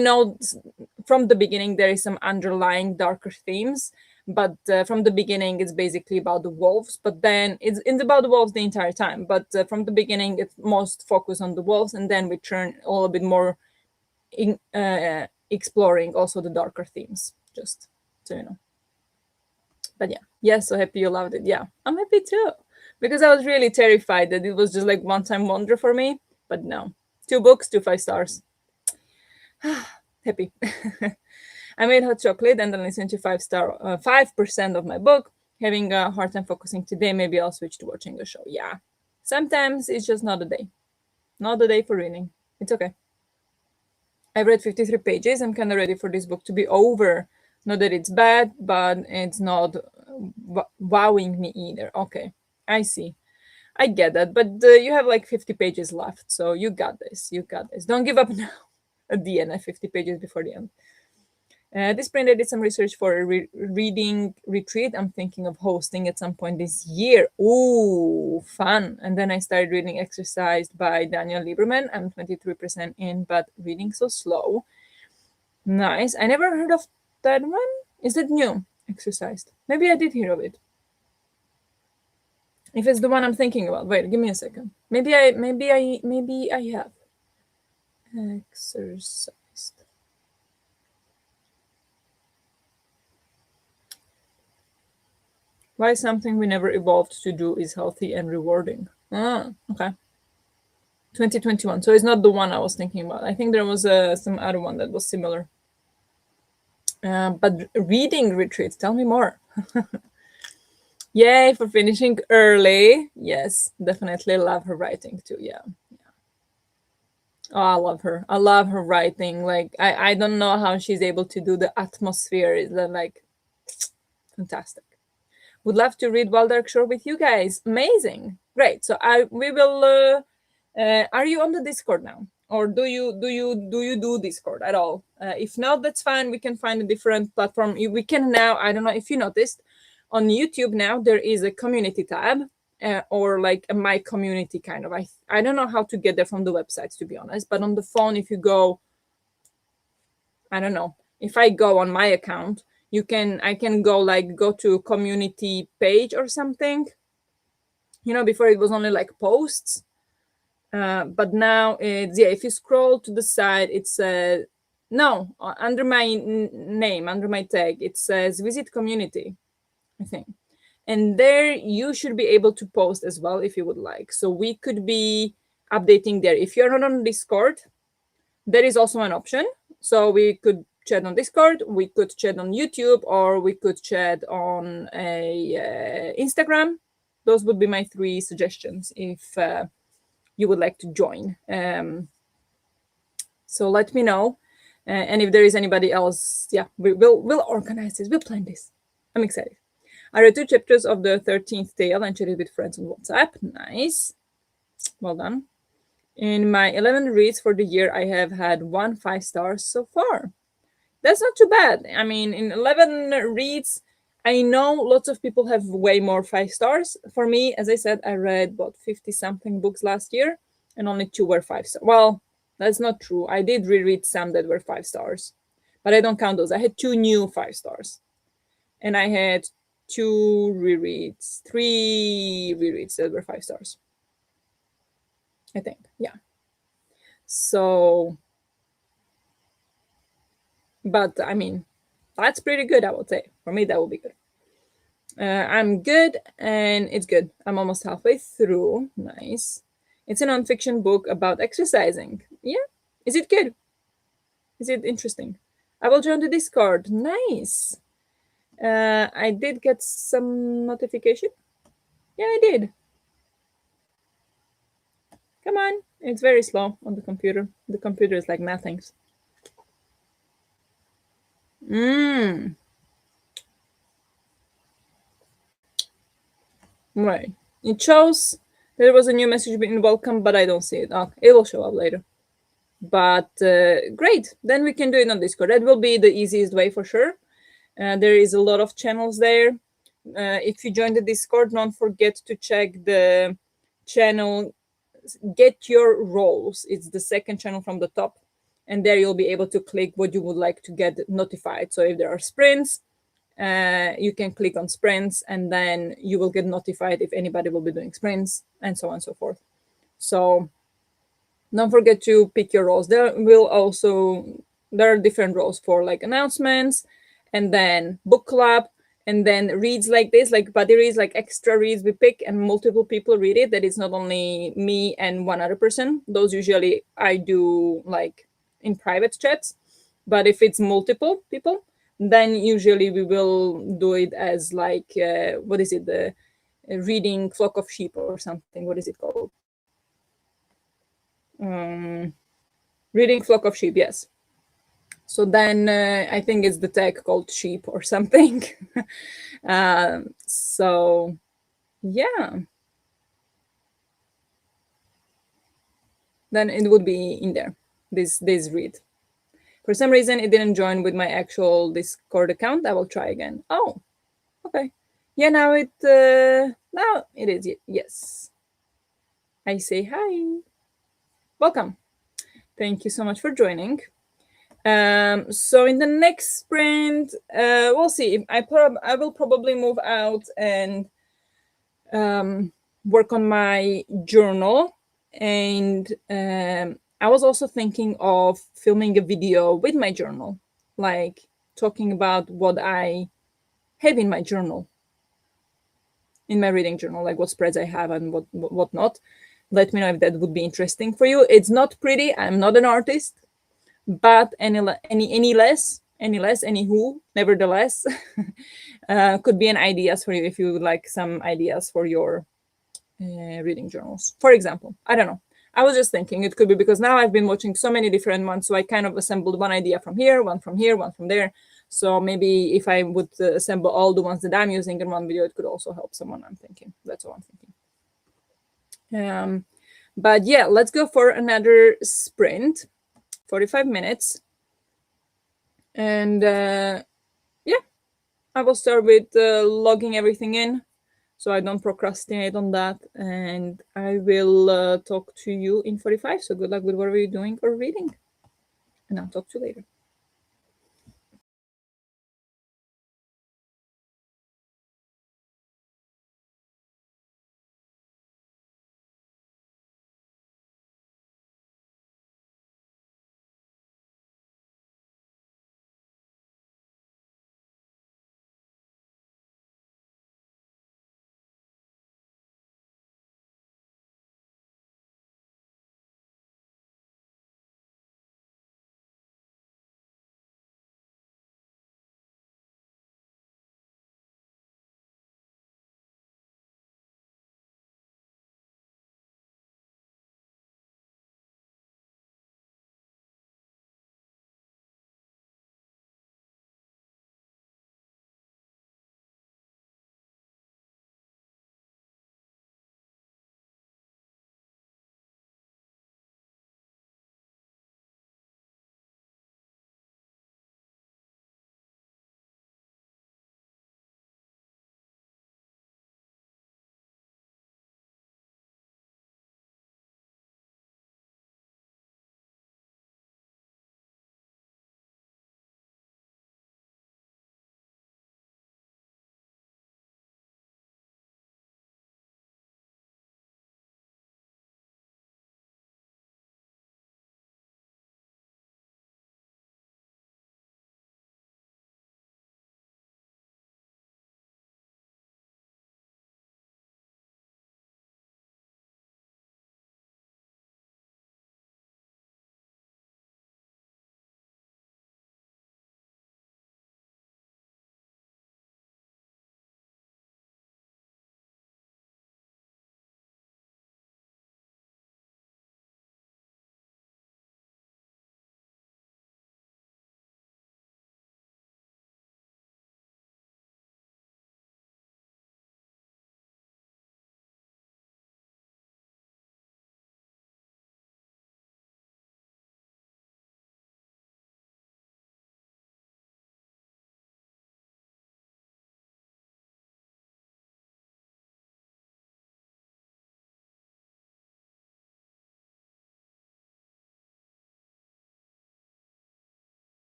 from the beginning there is some underlying darker themes, but from the beginning it's basically about the wolves. But then it's about the wolves the entire time, but from the beginning it's most focused on the wolves, and then we turn a little bit more exploring also the darker themes, just so you know. But yeah, yeah, so happy you loved it. Yeah, I'm happy too, because I was really terrified that it was just like one time wonder for me. But no, 2 books, 2 5 stars. Happy. I made hot chocolate and then listened to 5% of my book. Having a hard time focusing today. Maybe I'll switch to watching the show. Yeah, sometimes it's just not a day, not a day for reading. It's okay. I've read 53 pages. I'm kind of ready for this book to be over. Not that it's bad, but it's not wowing me either. Okay, I see. I get that. But you have like 50 pages left. So you got this. You got this. Don't give up now at the end. 50 pages before the end. This spring, I did some research for a reading retreat I'm thinking of hosting at some point this year. Ooh, fun. And then I started reading Exercised by Daniel Lieberman. I'm 23% in, but reading so slow. Nice. I never heard of that one. Is it new? Exercised. Maybe I did hear of it. If it's the one I'm thinking about. Wait, give me a second. Maybe I have. Exercised. Why something we never evolved to do is healthy and rewarding. Ah, okay. 2021. So it's not the one I was thinking about. I think there was some other one that was similar. But reading retreats, tell me more. Yay for finishing early. Yes, definitely love her writing too. Yeah. Oh, I love her. I love her writing. Like, I don't know how she's able to do the atmosphere. Is that like fantastic? Would love to read Wild Dark Shore with you guys. Amazing. Great. So we will are you on the Discord now? Or do you do Discord at all? If not, that's fine. We can find a different platform. We can now, I don't know if you noticed, on YouTube now there is a community tab, or like a my community kind of. I don't know how to get there from the websites, to be honest, but on the phone, if you go, I don't know, if I go on my account, I can go to community page or something. Before it was only like posts, but now it's, yeah, if you scroll to the side, it says, no, under my name, under my tag, it says visit community, I think. And there you should be able to post as well if you would like. So we could be updating there. If you're not on Discord, there is also an option. So we could chat on Discord, we could chat on YouTube, or we could chat on a Instagram. Those would be my 3 suggestions if you would like to join. So let me know. And if there is anybody else, yeah, we'll organize this. We'll plan this. I'm excited. I read 2 chapters of the 13th tale and chatted with friends on WhatsApp. Nice. Well done. In my 11 reads for the year, I have had 1 5-star so far. That's not too bad. I mean, in 11 reads, I know lots of people have way more 5 stars. For me, as I said, I read about 50 something books last year, and only 2 were 5 stars. Well, that's not true. I did reread some that were 5 stars, but I don't count those. I had 2 new 5 stars, and I had 2 rereads, 3 rereads that were 5 stars, I think. Yeah. So, but I mean, that's pretty good, I would say. For me, that would be good. I'm good, and it's good. I'm almost halfway through. Nice. It's a nonfiction book about exercising. Yeah, Is it good? Is it interesting? I will join the Discord. Nice. I did get some notification. Yeah, I did. Come on. It's very slow on the computer. The computer is like nothing. Mmm. Right. It shows there was a new message being welcome, but I don't see it. Oh, it will show up later. But great. Then we can do it on Discord. That will be the easiest way for sure. There is a lot of channels there. If you join the Discord, don't forget to check the channel Get Your Roles. It's the second channel from the top. And there you'll be able to click what you would like to get notified. So if there are sprints, you can click on sprints and then you will get notified if anybody will be doing sprints and so on and so forth. So don't forget to pick your roles. There are different roles for like announcements and then book club and then reads like this, like buddy reads, like extra reads we pick and multiple people read it. That is not only me and one other person. Those usually I do like in private chats. But if it's multiple people, then usually we will do it as like what is it, the reading flock of sheep or something. What is it called? um Reading flock of sheep, yes. So then I think it's the tag called sheep or something. So yeah, then it would be in there. This read. For some reason, it didn't join with my actual Discord account. I will try again. Oh, okay. Yeah, now it is. Yes. I say hi. Welcome. Thank you so much for joining. So in the next sprint, we'll see. I will probably move out and work on my journal, and I was also thinking of filming a video with my journal, like talking about what I have in my journal, in my reading journal, like what spreads I have and what not. Let me know if that would be interesting for you. It's not pretty. I'm not an artist, but anywho, nevertheless, could be an ideas for you if you would like some ideas for your reading journals. For example, I don't know. I was just thinking it could be because now I've been watching so many different ones, so I kind of assembled one idea from here, one from here, one from there. So maybe if I would assemble all the ones that I'm using in one video, it could also help someone. I'm thinking that's all I'm thinking. But yeah, let's go for another sprint, 45 minutes. And yeah, I will start with logging everything in so I don't procrastinate on that. And I will talk to you in 45. So good luck with whatever you're doing or reading. And I'll talk to you later.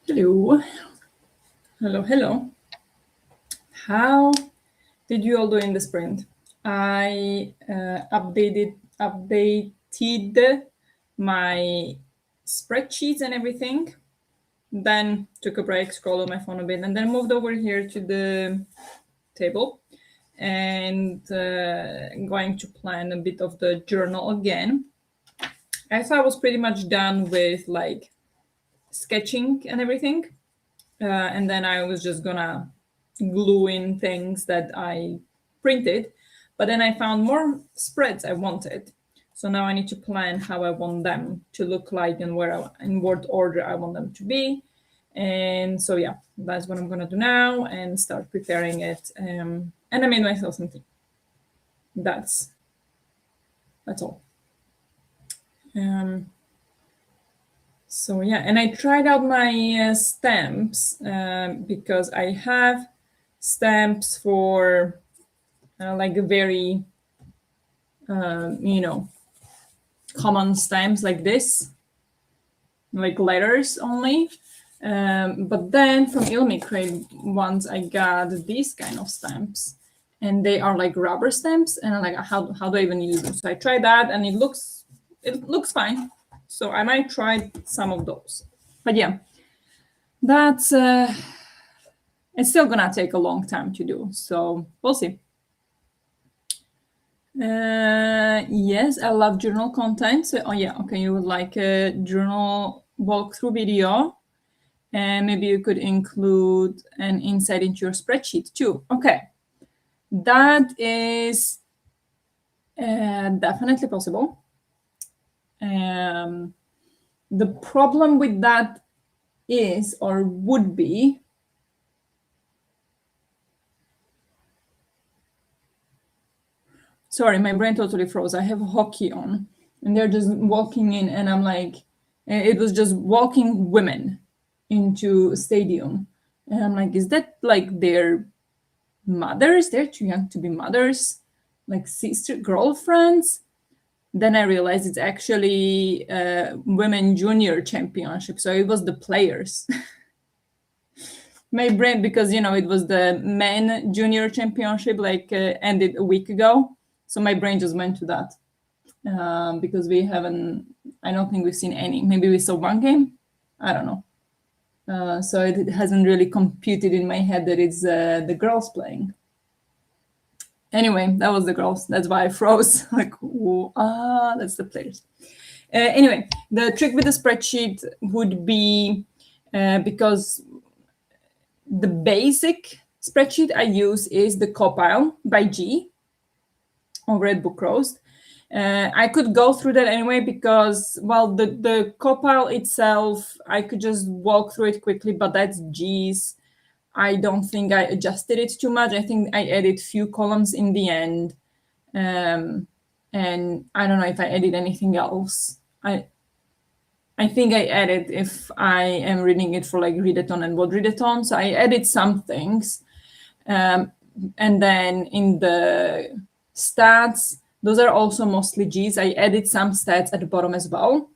Hello. Hello, hello. How did you all do in the sprint? I updated my spreadsheets and everything. Then took a break, scrolled on my phone a bit, and then moved over here to the table and going to plan a bit of the journal again. I thought I was pretty much done with like sketching and everything. And then I was just gonna glue in things that I printed. But then I found more spreads I wanted. So now I need to plan how I want them to look like and in what order I want them to be. And so yeah, that's what I'm gonna do now and start preparing it. And I made myself something. That's all. So yeah, and I tried out my stamps because I have stamps for like a very common stamps like this, like letters only. But then from Ilmicrite ones I got these kind of stamps, and they are like rubber stamps, and I'm like, how do I even use them? So I tried that, and it looks fine. So I might try some of those. But yeah, that's it's still gonna take a long time to do. So we'll see. Yes, I love journal content. So, oh yeah, okay, you would like a journal walkthrough video, and maybe you could include an insight into your spreadsheet too. Okay, that is definitely possible. The problem with that is, or would be, sorry, my brain totally froze. I have hockey on, and they're just walking in, and I'm like, it was just walking women into a stadium, and I'm like, is that like their mothers? They're too young to be mothers, like sister girlfriends. Then I realized it's actually women junior championship, so it was the players. My brain, because it was the men junior championship, like ended a week ago, so my brain just went to that. Because we haven't, I don't think we've seen any. Maybe we saw one game, I don't know. So it hasn't really computed in my head that it's the girls playing. Anyway, that was the girls. That's why I froze. Like, that's the players. Anyway, the trick with the spreadsheet would be because the basic spreadsheet I use is the Copile by G over at Book Roast. I could go through that anyway because, well, the Copile itself, I could just walk through it quickly, but that's G's. I don't think I adjusted it too much. I think I added few columns in the end. And I don't know if I added anything else. I think I added, if I am reading it for like readathon and what readathon. So I added some things. And then in the stats, those are also mostly G's. I added some stats at the bottom as well.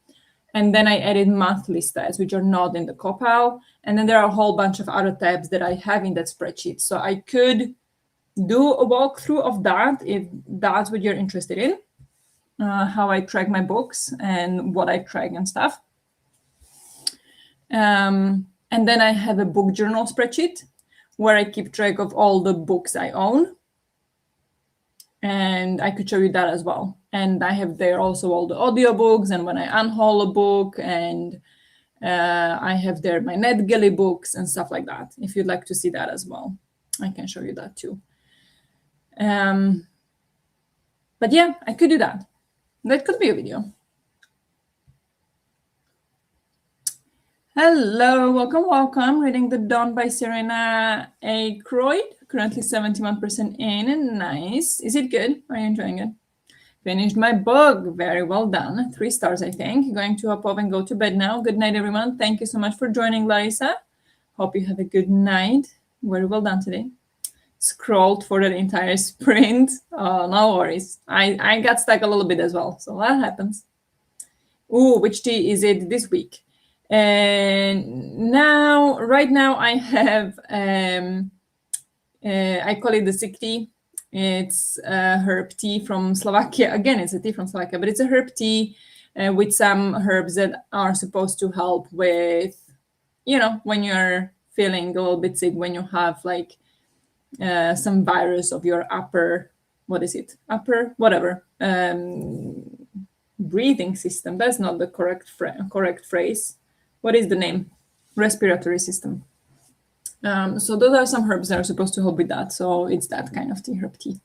And then I added monthly stats, which are not in the Copile. And then there are a whole bunch of other tabs that I have in that spreadsheet. So I could do a walkthrough of that if that's what you're interested in, how I track my books and what I track and stuff. And then I have a book journal spreadsheet where I keep track of all the books I own. And I could show you that as well. And I have there also all the audiobooks and when I unhaul a book, and I have there my NetGalley books and stuff like that. If you'd like to see that as well, I can show you that too. But yeah, I could do that. That could be a video. Hello, welcome. Reading The Dawn by Serena Aykroyd. Currently 71% in. Nice. Is it good? Are you enjoying it? Finished my book. Very well done. 3 stars, I think. Going to hop off and go to bed now. Good night, everyone. Thank you so much for joining, Larissa. Hope you have a good night. Very well done today. Scrolled for the entire sprint. Oh, no worries. I got stuck a little bit as well, so that happens. Ooh, which tea is it this week? And right now I have, I call it the sick tea. It's a herb tea from Slovakia. Again, it's a tea from Slovakia, but it's a herb tea with some herbs that are supposed to help with, when you're feeling a little bit sick, when you have like some virus of your upper breathing system. That's not the correct phrase. What is the name? Respiratory system. So those are some herbs that are supposed to help with that. So it's that kind of herb tea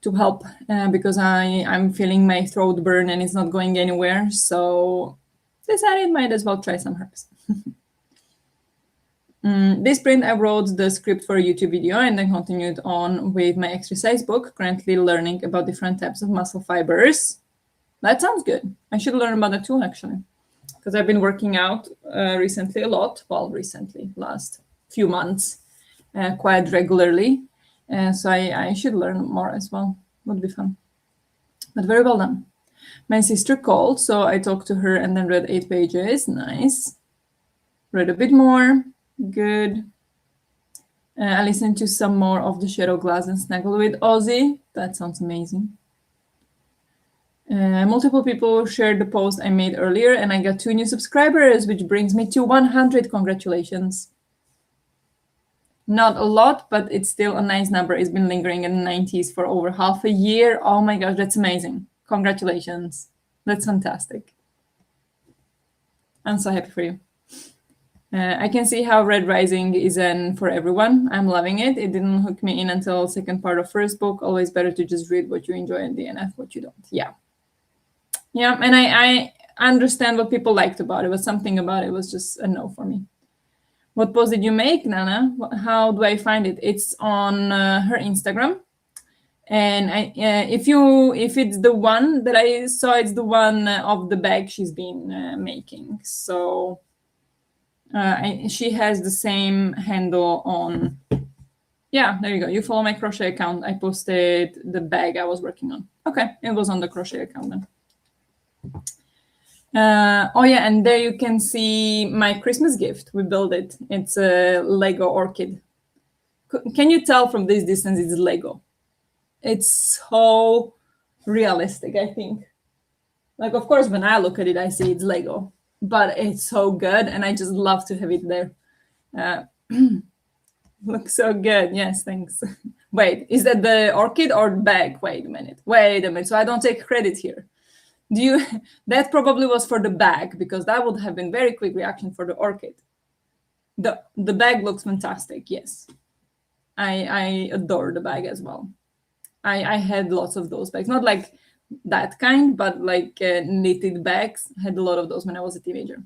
to help because I'm feeling my throat burn and it's not going anywhere. So decided might as well try some herbs. This sprint, I wrote the script for a YouTube video and then continued on with my exercise book, currently learning about different types of muscle fibers. That sounds good. I should learn about that too, actually, because I've been working out recently a lot. Well, recently, last few months, quite regularly. So I should learn more as well. Would be fun. But very well done. My sister called, so I talked to her and then read 8 pages. Nice. Read a bit more. Good. I listened to some more of The Shadow Glass and Snuggle with Ozzy. That sounds amazing. Multiple people shared the post I made earlier, and I got 2 new subscribers, which brings me to 100. Congratulations. Not a lot, but it's still a nice number. It's been lingering in the 90s for over half a year. Oh my gosh, that's amazing. Congratulations. That's fantastic. I'm so happy for you. I can see how Red Rising is an for everyone. I'm loving it. It didn't hook me in until second part of first book. Always better to just read what you enjoy and DNF what you don't. Yeah, and I understand what people liked about it, but something about it was just a no for me. What post did you make, Nana? How do I find it? It's on her Instagram. And if it's the one that I saw, it's the one of the bag she's been making. So she has the same handle on. Yeah, there you go. You follow my crochet account. I posted the bag I was working on. Okay, it was on the crochet account then. Oh yeah, and there you can see my Christmas gift. We built it. It's a Lego orchid. Can you tell from this distance it's Lego? It's so realistic, I think. Like, of course, when I look at it, I see it's Lego, but it's so good, and I just love to have it there. Looks so good. Yes, thanks. Wait, is that the orchid or the bag? Wait a minute. So I don't take credit here. That probably was for the bag, because that would have been very quick reaction for the orchid. The bag looks fantastic. Yes, I adore the bag as well. I had lots of those bags, not like that kind, but like knitted bags. I had a lot of those when I was a teenager.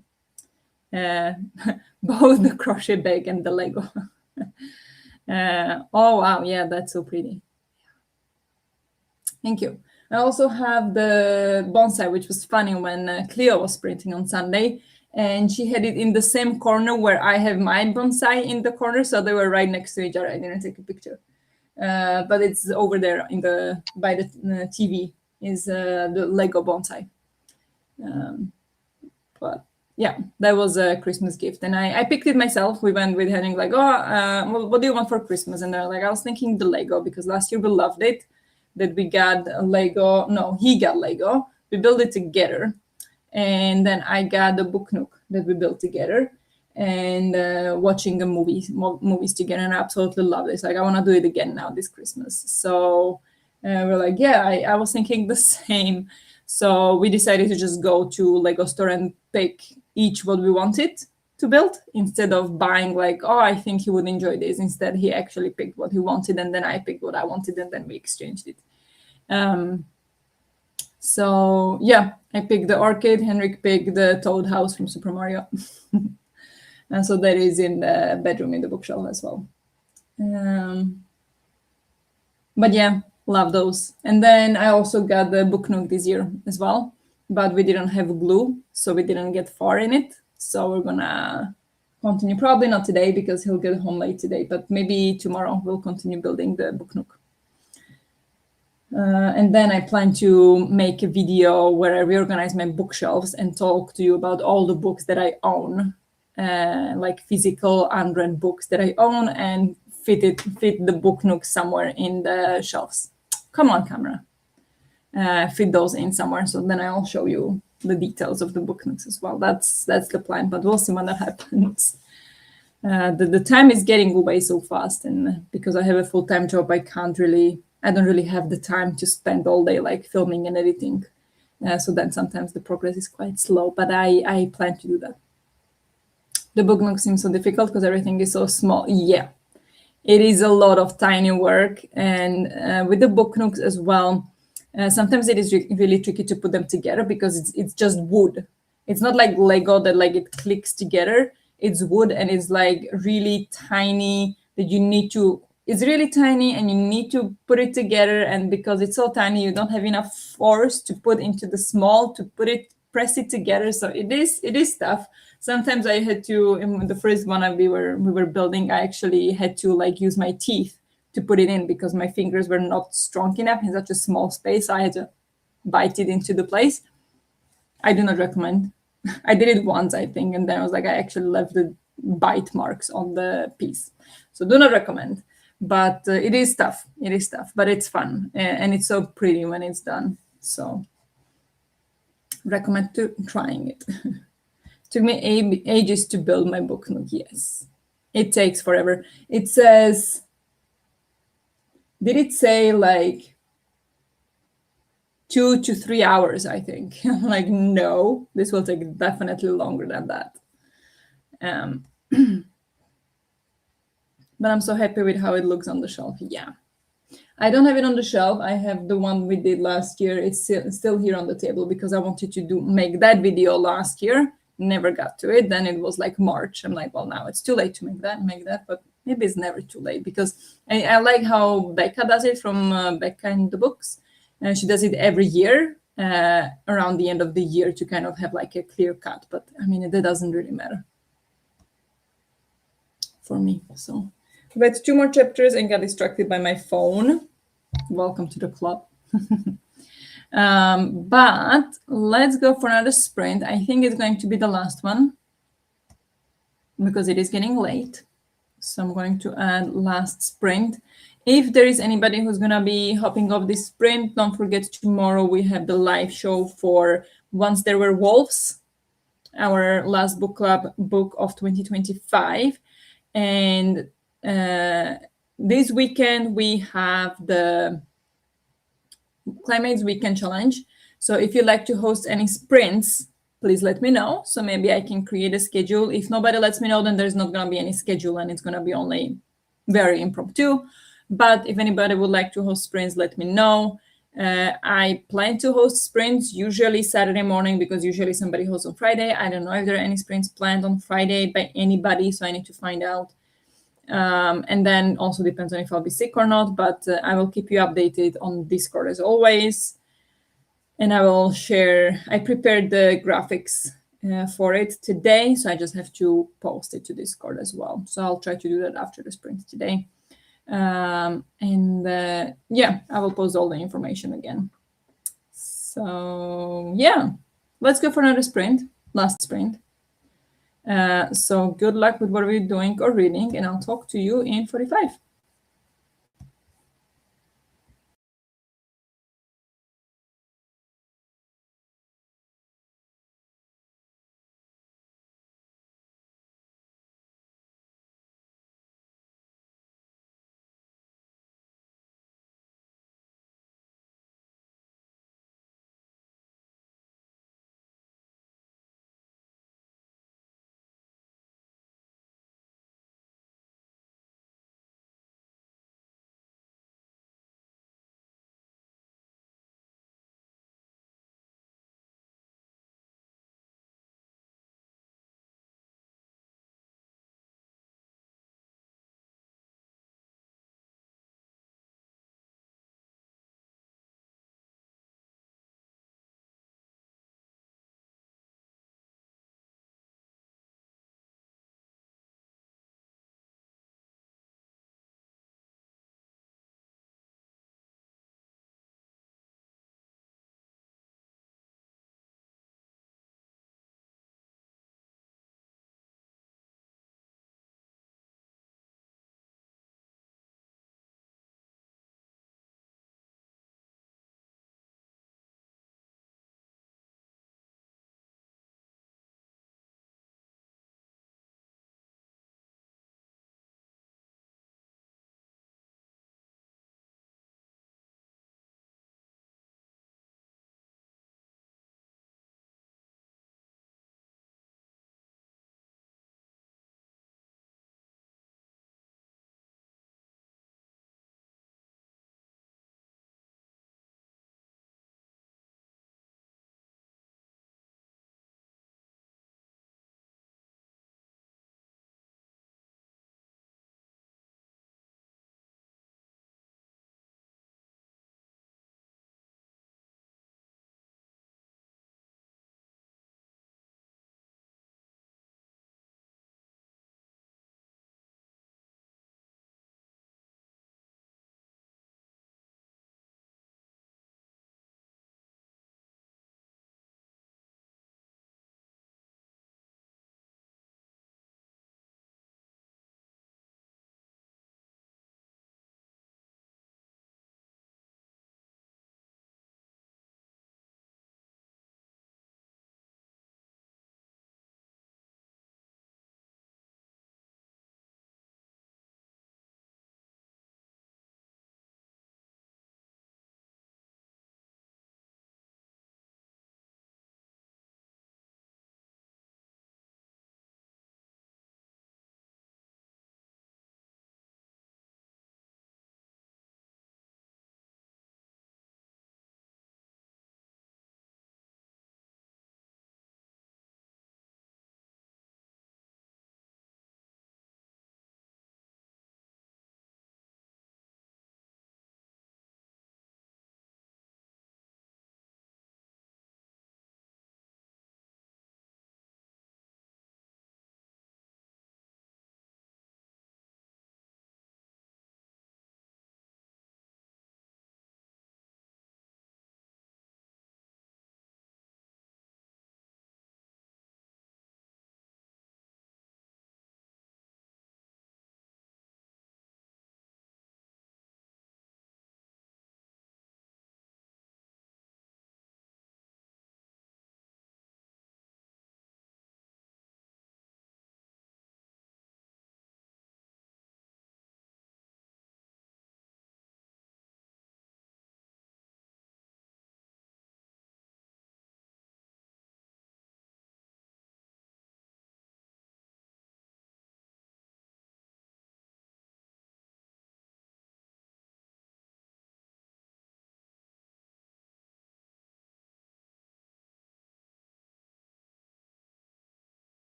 Both the crochet bag and the Lego. Oh wow, yeah, that's so pretty. Thank you. I also have the bonsai, which was funny when Cleo was printing on Sunday, and she had it in the same corner where I have my bonsai in the corner, so they were right next to each other. I didn't take a picture, but it's over there by the TV is the Lego bonsai. But yeah, that was a Christmas gift, and I picked it myself. We went with Henning like, what do you want for Christmas? And they're like, I was thinking the Lego, because last year we loved it. That we got a Lego. No, he got Lego. We built it together, and then I got the book nook that we built together, and watching the movies together. And I absolutely love this. Like, I want to do it again now this Christmas. So we're like, yeah, I was thinking the same. So we decided to just go to Lego store and pick each what we wanted to build, instead of buying like, oh, I think he would enjoy this. Instead, he actually picked what he wanted, and then I picked what I wanted, and then we exchanged it. So yeah, I picked the orchid. Henrik picked the toad house from Super Mario. And so that is in the bedroom in the bookshelf as well. But yeah, love those. And then I also got the book nook this year as well, but we didn't have glue, so we didn't get far in it. So we're gonna continue, probably not today because he'll get home late today, but maybe tomorrow we'll continue building the book nook. And then I plan to make a video where I reorganize my bookshelves and talk to you about all the books that I own, like physical unread books that I own, and fit the book nook somewhere in the shelves. Come on, camera. Fit those in somewhere. So then I'll show you the details of the book nooks as well. That's the plan, but we'll see when that happens. The time is getting away so fast, and because I have a full-time job, I don't really have the time to spend all day like filming and editing. So then sometimes the progress is quite slow, but I plan to do that. The book nook seems so difficult because everything is so small. Yeah, it is a lot of tiny work, and with the book nooks as well, sometimes it is really tricky to put them together because it's just wood. It's not like Lego that like it clicks together. It's wood, and it's like really tiny that you need to. It's really tiny, and you need to put it together. And because it's so tiny, you don't have enough force to put into the small to press it together. So it is tough. Sometimes I had to, in the first one we were building, I actually had to like use my teeth to put it in because my fingers were not strong enough in such a small space. I had to bite it into the place. I do not recommend. I did it once, I think, and then I was like, I actually left the bite marks on the piece. So do not recommend. But it is tough. It is tough, but it's fun, and it's so pretty when it's done. So recommend trying it. Took me ages to build my book nook. Yes, it takes forever. It says, did it say like 2 to 3 hours? I think. Like, no, this will take definitely longer than that. But I'm so happy with how it looks on the shelf. Yeah. I don't have it on the shelf. I have the one we did last year. It's still here on the table because I wanted to make that video last year. Never got to it. Then it was like March. I'm like, well, now it's too late to make that. But maybe it's never too late because I like how Becca does it from Becca in the books. She does it every year around the end of the year to kind of have like a clear cut. But I mean, that doesn't really matter for me. So read 2 more chapters and got distracted by my phone. Welcome to the club. But let's go for another sprint. I think it's going to be the last one because it is getting late. So I'm going to add last sprint. If there is anybody who's going to be hopping off this sprint, don't forget tomorrow we have the live show for Once There Were Wolves, our last book club book of 2025. And this weekend we have the Climates Weekend Challenge. So if you'd like to host any sprints, please let me know. So maybe I can create a schedule. If nobody lets me know, then there's not going to be any schedule and it's going to be only very impromptu. But if anybody would like to host sprints, let me know. I plan to host sprints usually Saturday morning because usually somebody hosts on Friday. I don't know if there are any sprints planned on Friday by anybody, so I need to find out. And then also depends on if I'll be sick or not, but I will keep you updated on Discord as always. And I will share, I prepared the graphics for it today, so I just have to post it to Discord as well. So I'll try to do that after the sprint today. Yeah, I will post all the information again. So yeah, let's go for another sprint, last sprint. So good luck with what we're doing or reading, and I'll talk to you in 45.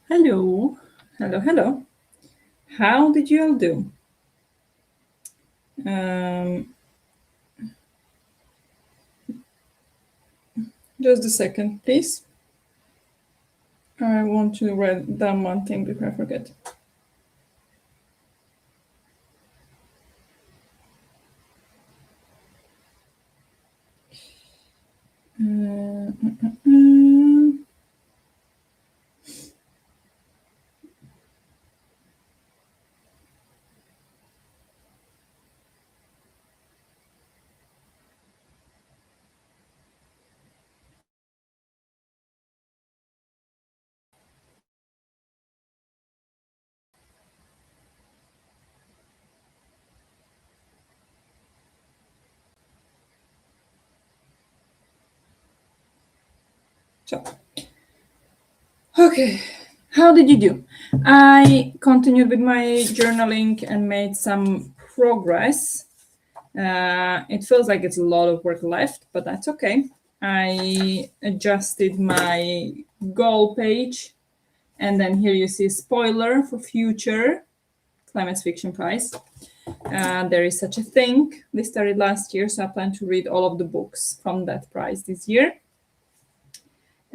Hello, hello, hello. How did you all do? Um, just a second, please. I want to write down one thing before I forget. Mm. So, okay, how did you do? I continued with my journaling and made some progress. It feels like it's a lot of work left, but that's okay. I adjusted my goal page, and then here you see spoiler for future climate fiction prize. There is such a thing. They started last year, so I plan to read all of the books from that prize this year.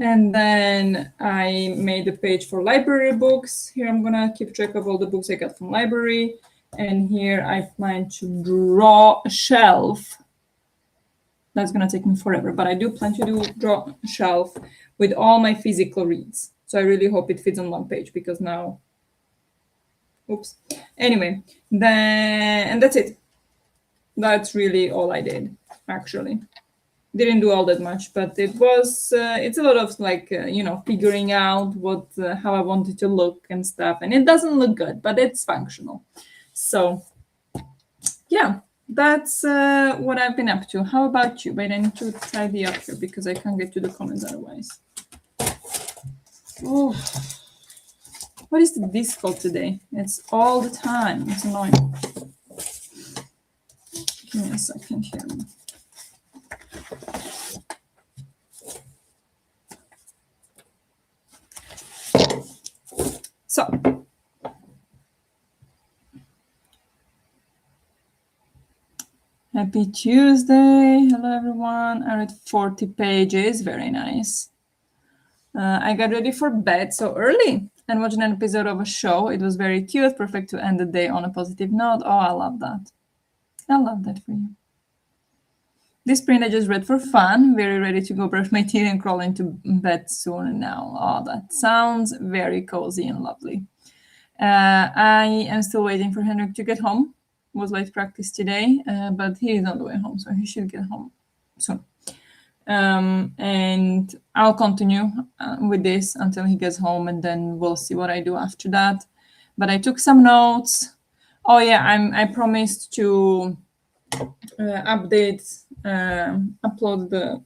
And then I made a page for library books. Here I'm gonna keep track of all the books I got from library. And here I plan to draw a shelf. That's gonna take me forever, but I do plan to draw a shelf with all my physical reads. So I really hope it fits on one page because now, oops. Anyway, then, and that's it. That's really all I did, actually. Didn't do all that much, but it was it's a lot of like figuring out what how I want it to look and stuff, and it doesn't look good, but it's functional. So yeah, that's what I've been up to. How about you? Wait, I need to tidy up here because I can't get to the comments otherwise. Oh, what is this called today? It's all the time. It's annoying. Give me a second here. So, happy Tuesday. Hello, everyone. I read 40 pages. Very nice. I got ready for bed so early and watched an episode of a show. It was very cute, perfect to end the day on a positive note. Oh, I love that. I love that for you. This print I just read for fun. Very ready to go brush my teeth and crawl into bed soon now. Oh, that sounds very cozy and lovely. I am still waiting for Henrik to get home. It was late practice today, but he is on the way home, so he should get home soon. And I'll continue with this until he gets home, and then we'll see what I do after that. But I took some notes. Oh yeah, I promised to upload the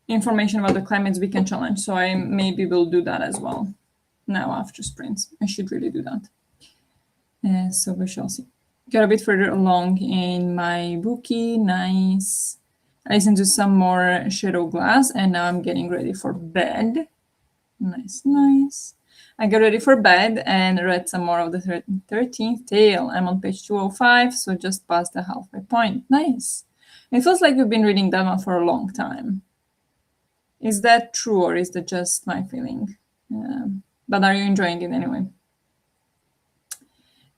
information about the Climate Weekend Challenge, so I maybe will do that as well now after sprints. I should really do that. So we shall see. Got a bit further along in my bookie. Nice. I listened to some more Shadow Glass, and now I'm getting ready for bed. Nice, nice. I got ready for bed and read some more of the 13th Tale. I'm on page 205, so just past the halfway point. Nice. It feels like we've been reading that one for a long time. Is that true, or is that just my feeling? But are you enjoying it anyway?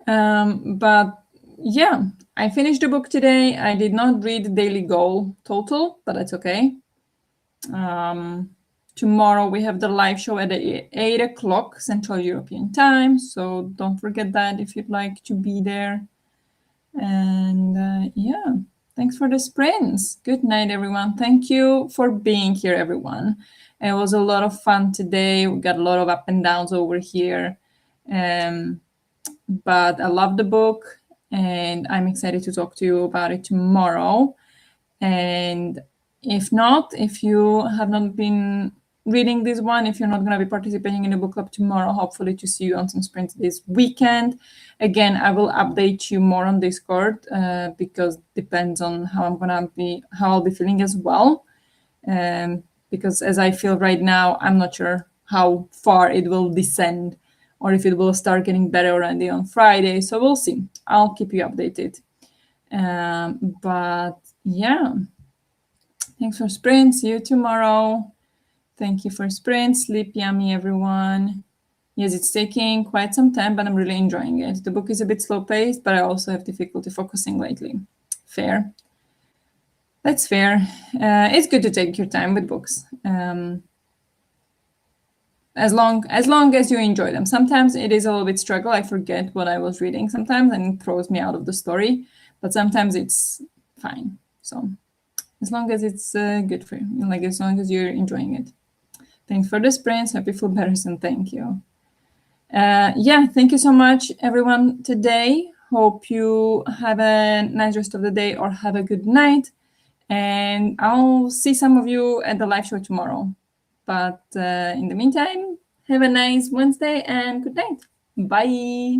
But yeah, I finished the book today. I did not read the daily goal total, but that's okay. Tomorrow we have the live show at 8 o'clock Central European Time, so don't forget that if you'd like to be there. And yeah, thanks for the sprints. Good night, everyone. Thank you for being here, everyone. It was a lot of fun today. We got a lot of up and downs over here. But I love the book, and I'm excited to talk to you about it tomorrow. And if not, if you have not been reading this one, if you're not going to be participating in the book club tomorrow, hopefully to see you on some sprints this weekend. Again, I will update you more on Discord because depends on how I'll be feeling as well. Because as I feel right now, I'm not sure how far it will descend, or if it will start getting better already on Friday. So we'll see. I'll keep you updated. But yeah, thanks for Sprint. See you tomorrow. Thank you for Sprint. Sleep yummy, everyone. Yes, it's taking quite some time, but I'm really enjoying it. The book is a bit slow paced, but I also have difficulty focusing lately. Fair. That's fair. It's good to take your time with books. As long as you enjoy them. Sometimes it is a little bit struggle. I forget what I was reading sometimes, and it throws me out of the story. But sometimes it's fine. So as long as it's good for you, like as long as you're enjoying it. Thanks for the sprints. Happy food betters, and thank you. Yeah, thank you so much, everyone, today. Hope you have a nice rest of the day or have a good night. And I'll see some of you at the live show tomorrow. But in the meantime, have a nice Wednesday and good night. Bye.